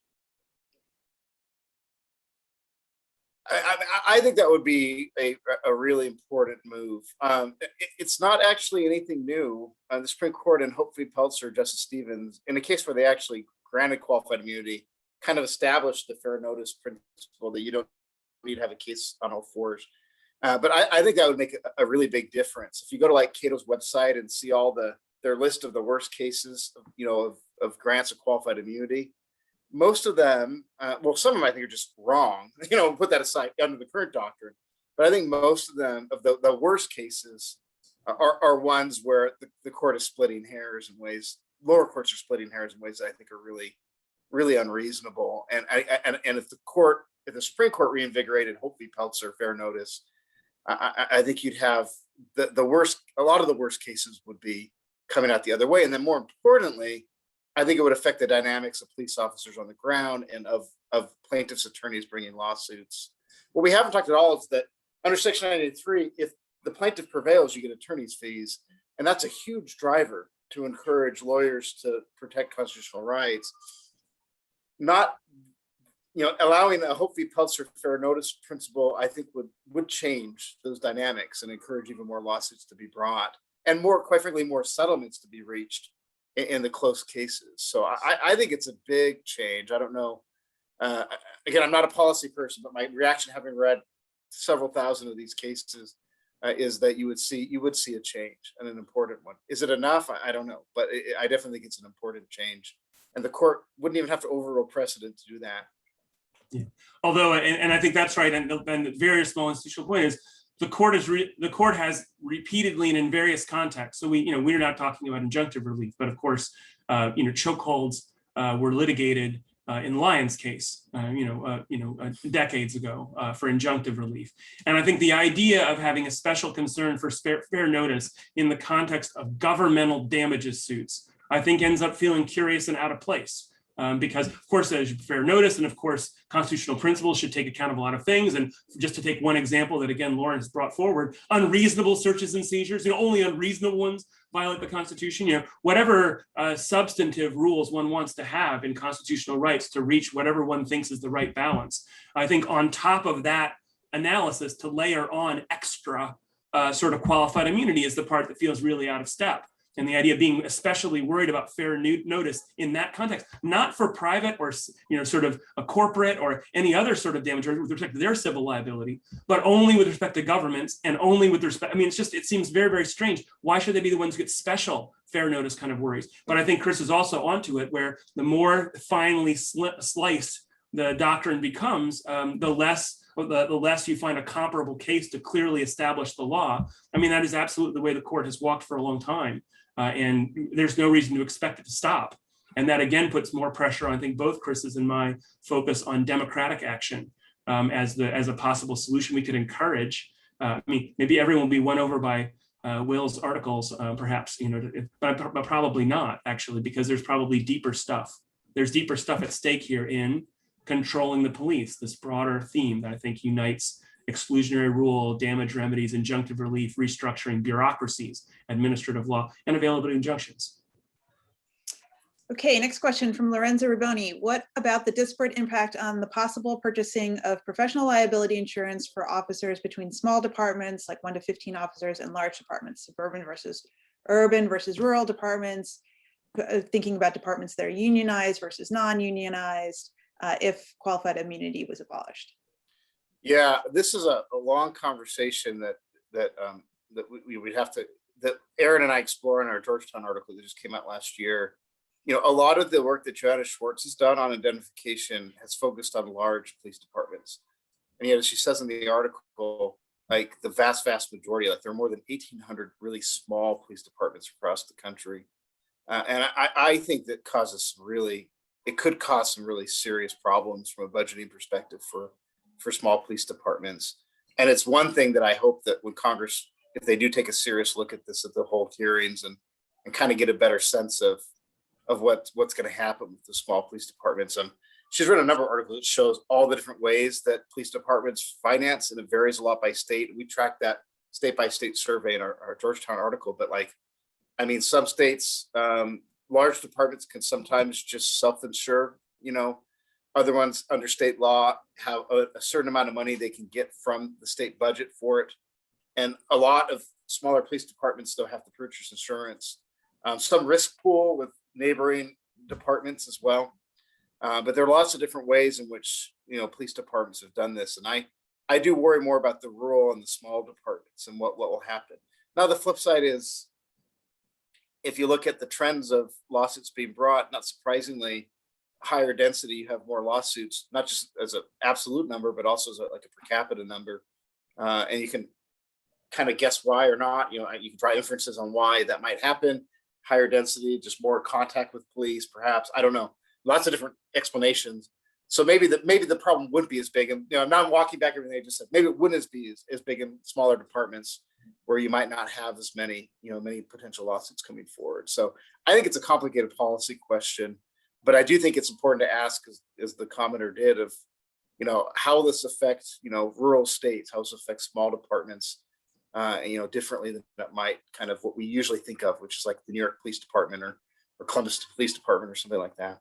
I think that would be a really important move. It's not actually anything new. The Supreme Court and hopefully Pelzer, Justice Stevens, in a case where they actually granted qualified immunity, kind of established the fair notice principle that you don't need to have a case on all fours. But I think that would make a really big difference. If you go to like Cato's website and see all their list of the worst cases, of grants of qualified immunity, most of them, some of them I think are just wrong, put that aside under the current doctrine. But I think most of them, of the worst cases, are ones where the court is splitting hairs in ways, lower courts are splitting hairs in ways that I think are really, really unreasonable. And if the Supreme Court reinvigorated, hopefully Pelzer fair notice, I think you'd have the worst, a lot of the worst cases would be coming out the other way. And then more importantly, I think it would affect the dynamics of police officers on the ground and of plaintiffs' attorneys bringing lawsuits. What we haven't talked at all is that under Section 983, if the plaintiff prevails, you get attorney's fees. And that's a huge driver to encourage lawyers to protect constitutional rights. Not, allowing a hopefully Pelzer fair notice principle, I think would change those dynamics and encourage even more lawsuits to be brought, and more, quite frankly, more settlements to be reached in the close cases. So I think it's a big change. I don't know. Again, I'm not a policy person, but my reaction, having read several thousand of these cases, is that you would see a change, and an important one. Is it enough? I don't know, but I definitely think it's an important change, and the court wouldn't even have to overrule precedent to do that. Yeah. Although, and I think that's right, and the very small institutional point is, the court has repeatedly and in various contexts. So we're not talking about injunctive relief, but of course, chokeholds were litigated in Lyon's case, decades ago for injunctive relief. And I think the idea of having a special concern for fair notice in the context of governmental damages suits, I think ends up feeling curious and out of place. Because of course there's fair notice, and of course constitutional principles should take account of a lot of things. And just to take one example that again Lauren has brought forward, unreasonable searches and seizures, only unreasonable ones violate the Constitution. Whatever substantive rules one wants to have in constitutional rights to reach whatever one thinks is the right balance. I think on top of that analysis, to layer on extra sort of qualified immunity is the part that feels really out of step. And the idea of being especially worried about fair notice in that context, not for private or sort of a corporate or any other sort of damage with respect to their civil liability, but only with respect to governments and only with respect. I mean, it seems very, very strange. Why should they be the ones who get special fair notice kind of worries? But I think Chris is also onto it, where the more finely sliced the doctrine becomes, the less you find a comparable case to clearly establish the law. I mean, that is absolutely the way the court has walked for a long time. And there's no reason to expect it to stop. And that again puts more pressure on, I think, both Chris's and my focus on democratic action as a possible solution we could encourage. I mean, maybe everyone will be won over by Will's articles, perhaps, but probably not, actually, because there's probably deeper stuff. There's deeper stuff at stake here in controlling the police, this broader theme that I think unites exclusionary rule, damage remedies, injunctive relief, restructuring, bureaucracies, administrative law, and availability injunctions. Okay, next question from Lorenzo Riboni. What about the disparate impact on the possible purchasing of professional liability insurance for officers between small departments, like 1 to 15 officers, and large departments, suburban versus urban versus rural departments, thinking about departments that are unionized versus non-unionized, if qualified immunity was abolished? Yeah, this is a long conversation that we would have to, that Aaron and I explore in our Georgetown article that just came out last year. A lot of the work that Joanna Schwartz has done on identification has focused on large police departments. And yet, as she says in the article, like the vast majority, like there are more than 1,800 really small police departments across the country. And I think that it could cause some really serious problems from a budgeting perspective for small police departments. And it's one thing that I hope that when Congress, if they do take a serious look at this, at the whole hearings and kind of get a better sense of what's going to happen with the small police departments. She's written a number of articles that shows all the different ways that police departments finance, and it varies a lot by state. We track that state by state survey in our Georgetown article, but some states, large departments can sometimes just self-insure, other ones under state law have a certain amount of money they can get from the state budget for it. And a lot of smaller police departments still have to purchase insurance. Some risk pool with neighboring departments as well. But there are lots of different ways in which, police departments have done this. And I do worry more about the rural and the small departments and what will happen. Now, the flip side is, if you look at the trends of lawsuits being brought, not surprisingly, higher density, you have more lawsuits, not just as an absolute number, but also as a per capita number. And you can kind of guess why or not. You can draw inferences on why that might happen. Higher density, just more contact with police, perhaps. I don't know. Lots of different explanations. So maybe the problem wouldn't be as big. And now I'm walking back everything I just said. Maybe it wouldn't be as big in smaller departments where you might not have as many potential lawsuits coming forward. So I think it's a complicated policy question, but I do think it's important to ask, as the commenter did, of how will this affect rural states, how this affects small departments, differently than that might kind of what we usually think of, which is like the New York Police Department or Columbus Police Department or something like that.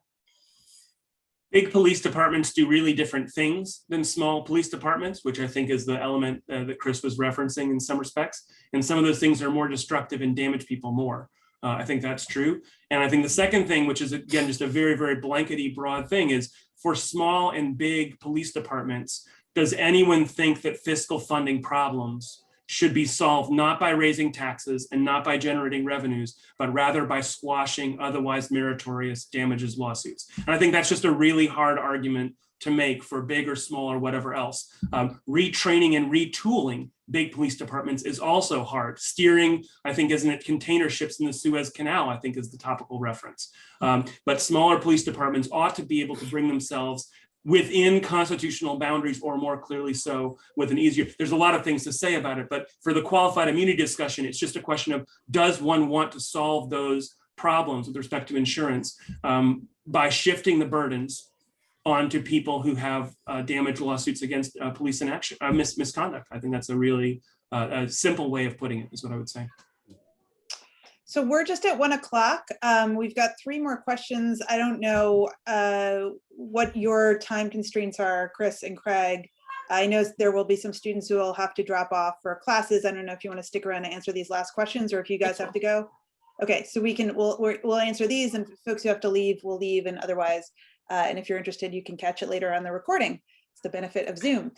Big police departments do really different things than small police departments, which I think is the element that Chris was referencing in some respects. And some of those things are more destructive and damage people more. I think that's true. And I think the second thing, which is again just a very, very blankety broad thing, is for small and big police departments, does anyone think that fiscal funding problems should be solved not by raising taxes and not by generating revenues, but rather by squashing otherwise meritorious damages lawsuits? And I think that's just a really hard argument to make for big or small or whatever else. Retraining and retooling big police departments is also hard. Steering, I think, isn't it, container ships in the Suez Canal, I think is the topical reference. But smaller police departments ought to be able to bring themselves within constitutional boundaries, or more clearly so with an easier, there's a lot of things to say about it, but for the qualified immunity discussion, it's just a question of, does one want to solve those problems with respect to insurance by shifting the burdens onto people who have damage lawsuits against police inaction, misconduct? I think that's a really simple way of putting it, is what I would say. So we're just at 1 o'clock. We've got 3 more questions. I don't know what your time constraints are, Chris and Craig. I know there will be some students who will have to drop off for classes. I don't know if you want to stick around to answer these last questions or if you guys have to go. Okay, so we'll answer these, and folks who have to leave will leave, and otherwise, and if you're interested, you can catch it later on the recording. It's the benefit of Zoom.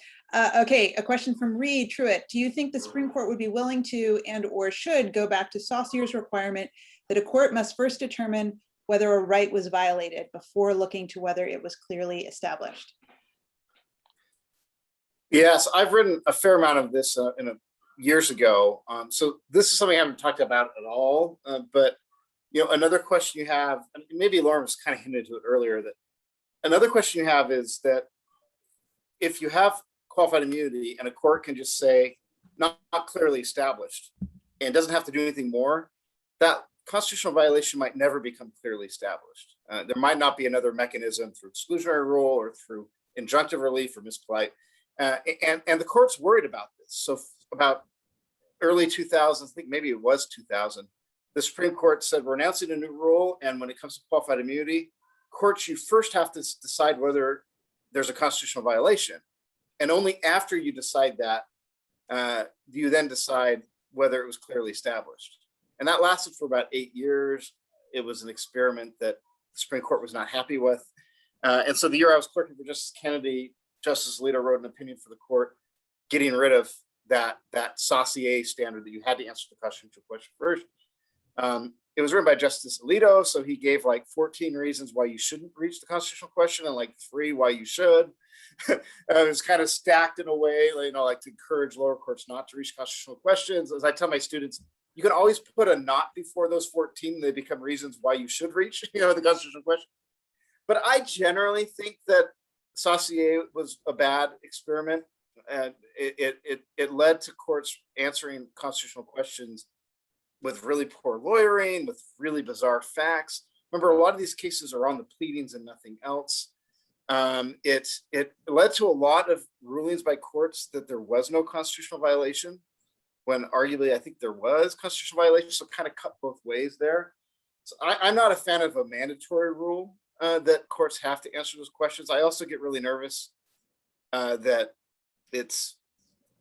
Okay, a question from Reed Truitt. Do you think the Supreme Court would be willing to and or should go back to Saucier's requirement that a court must first determine whether a right was violated before looking to whether it was clearly established? Yes, I've written a fair amount of this years ago. So this is something I haven't talked about at all. But another question you have, and maybe Lauren was kind of hinted to it earlier, that another question you have is that if you have qualified immunity and a court can just say not clearly established and doesn't have to do anything more, that constitutional violation might never become clearly established. There might not be another mechanism through exclusionary rule or through injunctive relief or mispolite. And the court's worried about this. So about early 2000s, I think maybe it was 2000, the Supreme Court said, we're announcing a new rule. And when it comes to qualified immunity, courts, you first have to decide whether there's a constitutional violation. And only after you decide that, do you then decide whether it was clearly established. And that lasted for about 8 years. It was an experiment that the Supreme Court was not happy with. And so the year I was clerking for Justice Kennedy, Justice Alito wrote an opinion for the court, getting rid of that Saucier standard that you had to answer the constitutional question first. It was written by Justice Alito, so he gave like 14 reasons why you shouldn't reach the constitutional question and like 3 why you should. It was kind of stacked in a way, like to encourage lower courts not to reach constitutional questions. As I tell my students, you can always put a not before those 14, they become reasons why you should reach, the constitutional question. But I generally think that Saucier was a bad experiment, and it led to courts answering constitutional questions with really poor lawyering, with really bizarre facts. Remember, a lot of these cases are on the pleadings and nothing else. It led to a lot of rulings by courts that there was no constitutional violation, when arguably I think there was constitutional violation, so kind of cut both ways there. So I'm not a fan of a mandatory rule that courts have to answer those questions. I also get really nervous that it's,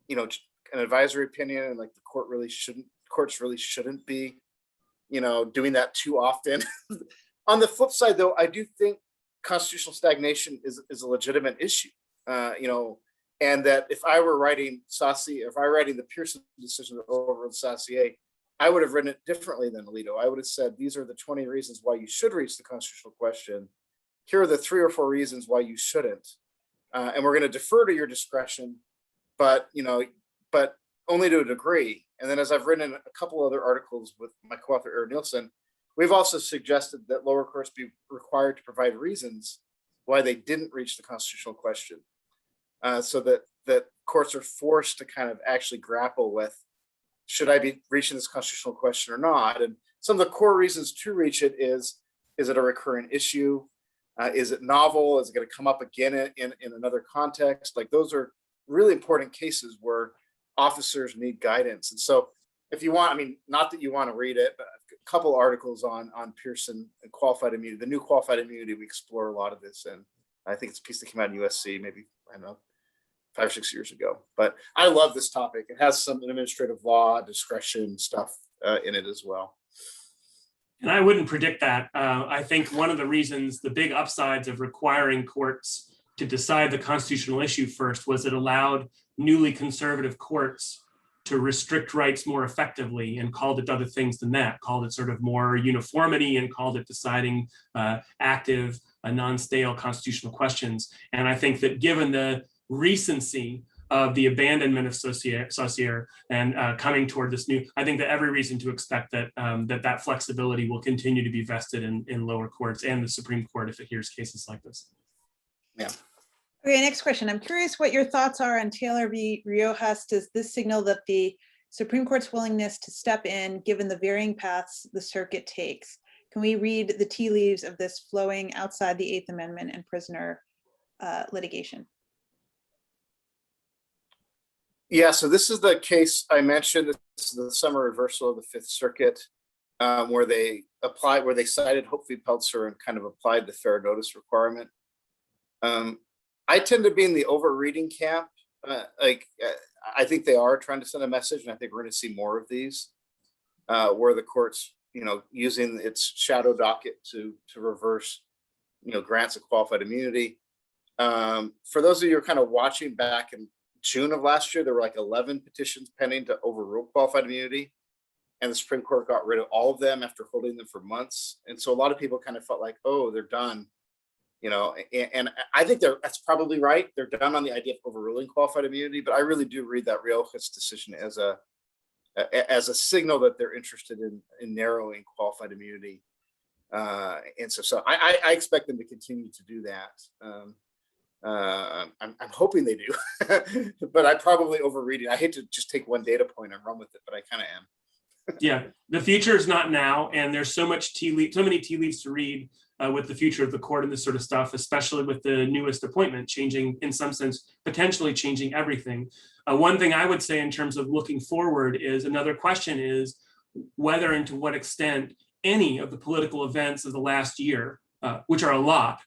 an advisory opinion, and like the courts really shouldn't be, doing that too often. On the flip side, though, I do think constitutional stagnation is a legitimate issue, and that if I were writing Saucier, if I were writing the Pearson decision over Saucier, I would have written it differently than Alito. I would have said, these are the 20 reasons why you should reach the constitutional question. Here are the 3 or 4 reasons why you shouldn't. And we're going to defer to your discretion, but only to a degree. And then, as I've written in a couple other articles with my co-author Eric Nielsen, we've also suggested that lower courts be required to provide reasons why they didn't reach the constitutional question, so that courts are forced to kind of actually grapple with, should I be reaching this constitutional question or not? And some of the core reasons to reach it is it a recurrent issue? Is it novel? Is it going to come up again in another context? Like, those are really important cases where officers need guidance. And so if you want, not that you want to read it, but a couple articles on Pearson and qualified immunity, the new qualified immunity, we explore a lot of this. And I think it's a piece that came out in USC, maybe, I don't know, 5 or 6 years ago. But I love this topic. It has some administrative law, discretion stuff in it as well. And I wouldn't predict that. I think one of the reasons, the big upsides of requiring courts to decide the constitutional issue first was it allowed newly conservative courts to restrict rights more effectively, and called it other things than that, called it sort of more uniformity, and called it deciding active, non-stale constitutional questions. And I think that given the recency of the abandonment of Saucier and coming toward this new, I think that every reason to expect that that flexibility will continue to be vested in lower courts and the Supreme Court if it hears cases like this. Yeah. Okay, next question. I'm curious what your thoughts are on Taylor v. Riojas. Does this signal that the Supreme Court's willingness to step in, given the varying paths the circuit takes? Can we read the tea leaves of this flowing outside the 8th Amendment and prisoner litigation? Yeah, so this is the case I mentioned. This is the summer reversal of the Fifth Circuit, where they cited Hope v. Peltzer and kind of applied the fair notice requirement. I tend to be in the overreading camp. I think they are trying to send a message, and I think we're going to see more of these, where the courts using its shadow docket to reverse, grants of qualified immunity. For those of you who are kind of watching, back in June of last year, there were like 11 petitions pending to overrule qualified immunity. And the Supreme Court got rid of all of them after holding them for months. And so a lot of people kind of felt like, oh, they're done. And I think that's probably right. They're done on the idea of overruling qualified immunity, but I really do read that Riojas decision as a signal that they're interested in narrowing qualified immunity. And so I expect them to continue to do that. I'm hoping they do, but I probably overread it. I hate to just take one data point and run with it, but I kind of am. Yeah, the future is not now, and there's so many tea leaves to read with the future of the court and this sort of stuff, especially with the newest appointment changing, in some sense, potentially changing everything. One thing I would say in terms of looking forward is, another question is whether and to what extent any of the political events of the last year, which are a lot,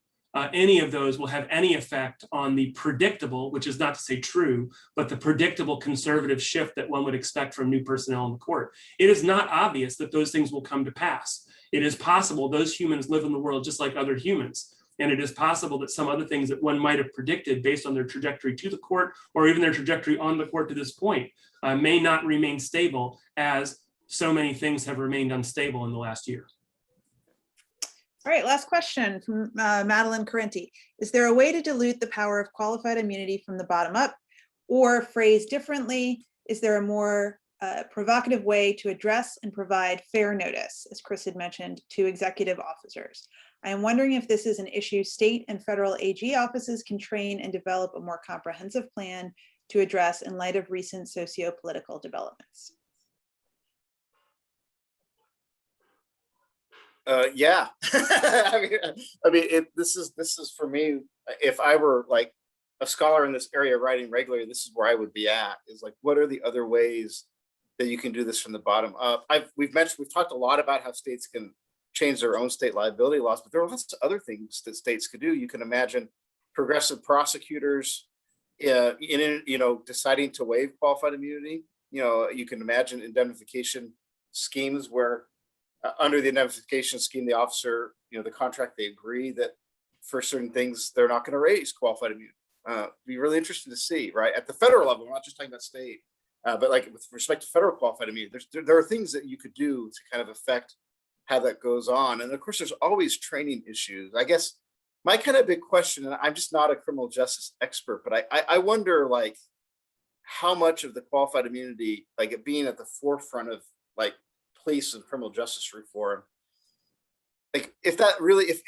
any of those will have any effect on the predictable, which is not to say true, but the predictable conservative shift that one would expect from new personnel in the court. It is not obvious that those things will come to pass. It is possible those humans live in the world just like other humans. And it is possible that some other things that one might have predicted based on their trajectory to the court, or even their trajectory on the court to this point, may not remain stable, as so many things have remained unstable in the last year. All right, last question from Madeline Carenti. Is there a way to dilute the power of qualified immunity from the bottom up? Or phrased differently, is there a more provocative way to address and provide fair notice, as Chris had mentioned, to executive officers? I am wondering if this is an issue state and federal AG offices can train and develop a more comprehensive plan to address in light of recent socio-political developments. Yeah, this is for me. If I were like a scholar in this area writing regularly, this is where I would be at. Is like, what are the other ways that you can do this from the bottom up? We've talked a lot about how states can change their own state liability laws, but there are lots of other things that states could do. You can imagine progressive prosecutors, deciding to waive qualified immunity. You can imagine indemnification schemes where, under the indemnification scheme, the officer, the contract, they agree that for certain things they're not going to raise qualified immunity. Be really interesting to see, right? At the federal level, we're not just talking about state, but like with respect to federal qualified immunity, there are things that you could do to kind of affect how that goes on. And of course, there's always training issues. I guess my kind of big question, and I'm just not a criminal justice expert, but I wonder like how much of the qualified immunity, like it being at the forefront of like place of criminal justice reform, like if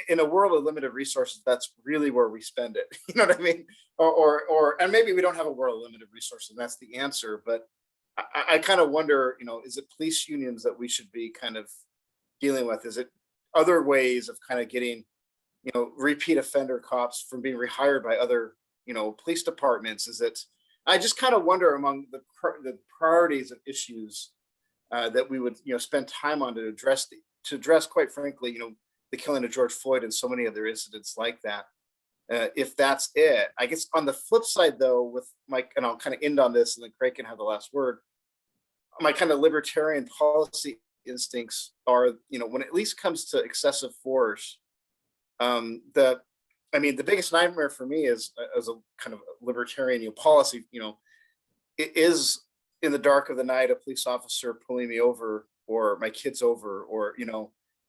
in a world of limited resources, that's really where we spend it. You know what I mean? And maybe we don't have a world of limited resources, and that's the answer. But I kind of wonder, is it police unions that we should be kind of dealing with? Is it other ways of kind of getting, repeat offender cops from being rehired by other, police departments? Is it? I just kind of wonder among the priorities of issues that we would, spend time on to address, quite frankly, the killing of George Floyd and so many other incidents like that. If that's it, I guess on the flip side, though, with Mike, and I'll kind of end on this, and then Craig can have the last word. My kind of libertarian policy instincts are, when it at least comes to excessive force, the biggest nightmare for me is as a kind of libertarian policy, it is in the dark of the night, a police officer pulling me over, or my kids over, or,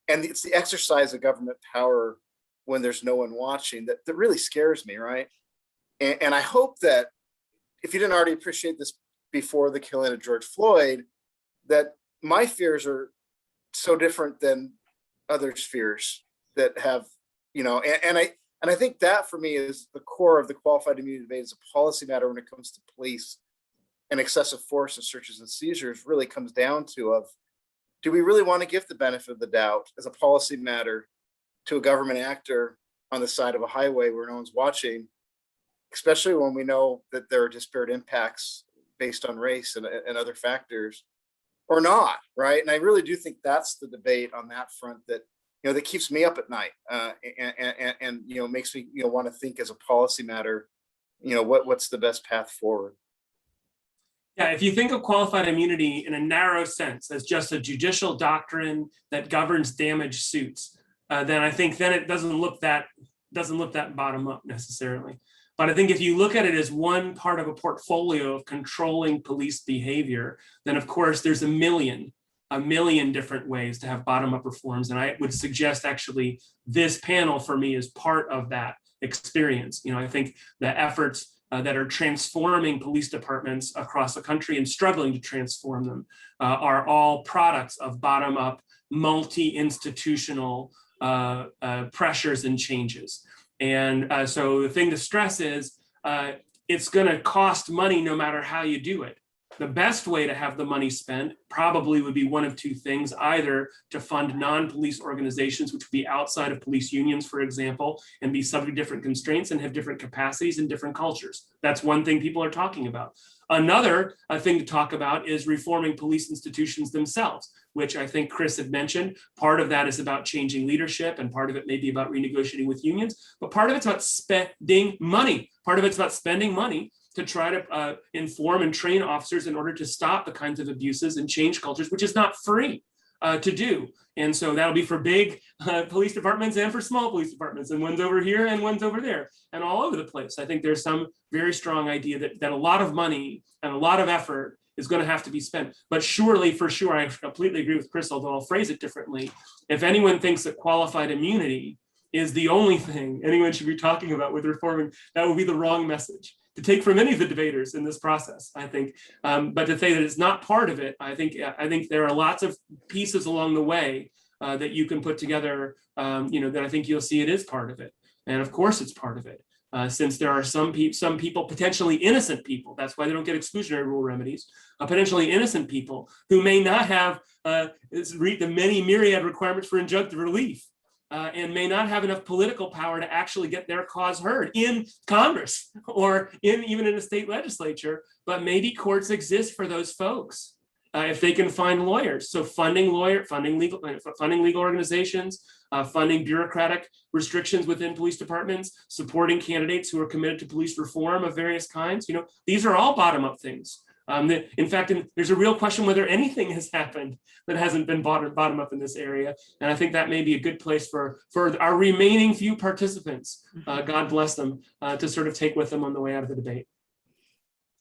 and it's the exercise of government power when there's no one watching that really scares me, right? And I hope that if you didn't already appreciate this before the killing of George Floyd, that my fears are so different than others' fears that have, and I think that for me is the core of the qualified immunity debate as a policy matter when it comes to police and excessive force and searches and seizures really comes down to do we really want to give the benefit of the doubt as a policy matter to a government actor on the side of a highway where no one's watching, especially when we know that there are disparate impacts based on race and other factors, or not, right? And I really do think that's the debate on that front that, that keeps me up at night and makes me, want to think as a policy matter, what's the best path forward. Yeah, if you think of qualified immunity in a narrow sense as just a judicial doctrine that governs damage suits, then I think then it doesn't look that bottom up necessarily. But I think if you look at it as one part of a portfolio of controlling police behavior, then of course there's a million different ways to have bottom up reforms. And I would suggest actually this panel for me is part of that experience. I think the efforts that are transforming police departments across the country and struggling to transform them are all products of bottom up, multi-institutional pressures and changes. And so the thing to stress is it's going to cost money no matter how you do it. The best way to have the money spent probably would be one of two things, either to fund non-police organizations, which would be outside of police unions, for example, and be subject to different constraints and have different capacities and different cultures. That's one thing people are talking about. Another thing to talk about is reforming police institutions themselves, which I think Chris had mentioned. Part of that is about changing leadership, and part of it may be about renegotiating with unions, but part of it's about spending money. Part of it's about spending money to try to inform and train officers in order to stop the kinds of abuses and change cultures, which is not free to do. And so that'll be for big police departments and for small police departments, and one's over here and one's over there and all over the place. I think there's some very strong idea that a lot of money and a lot of effort is going to have to be spent. But surely, for sure, I completely agree with Chris, although I'll phrase it differently. If anyone thinks that qualified immunity is the only thing anyone should be talking about with reforming, that would be the wrong message to take from any of the debaters in this process, I think. But to say that it's not part of it, I think there are lots of pieces along the way that you can put together, that I think you'll see it is part of it. And of course it's part of it, since there are some people, potentially innocent people, that's why they don't get exclusionary rule remedies, potentially innocent people who may not have the many myriad requirements for injunctive relief. And may not have enough political power to actually get their cause heard in Congress or even in a state legislature, but maybe courts exist for those folks if they can find lawyers. So funding legal organizations, funding bureaucratic restrictions within police departments, supporting candidates who are committed to police reform of various kinds. These are all bottom-up things. In fact, there's a real question whether anything has happened that hasn't been bottom up in this area. And I think that may be a good place for our remaining few participants, God bless them, to sort of take with them on the way out of the debate.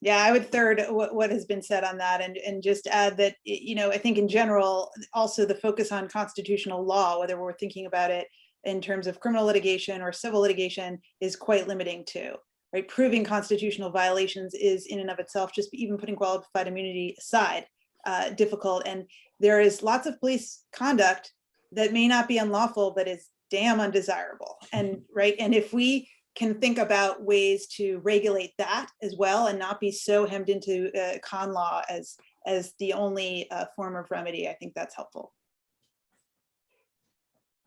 Yeah, I would third what has been said on that, and just add that, I think in general, also the focus on constitutional law, whether we're thinking about it in terms of criminal litigation or civil litigation, is quite limiting too. Right, proving constitutional violations is in and of itself, just even putting qualified immunity aside, difficult. And there is lots of police conduct that may not be unlawful, but is damn undesirable. And if we can think about ways to regulate that as well, and not be so hemmed into con law as the only form of remedy, I think that's helpful.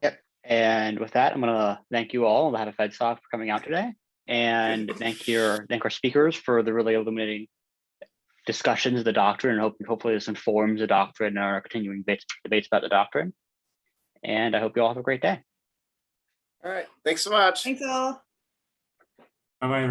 Yep. And with that, I'm going to thank you all on behalf of FedSoc for coming out today. And thank our speakers for the really illuminating discussions of the doctrine, and hopefully this informs the doctrine and our continuing debates about the doctrine. And I hope you all have a great day. All right. Thanks so much. Thanks all. Bye-bye.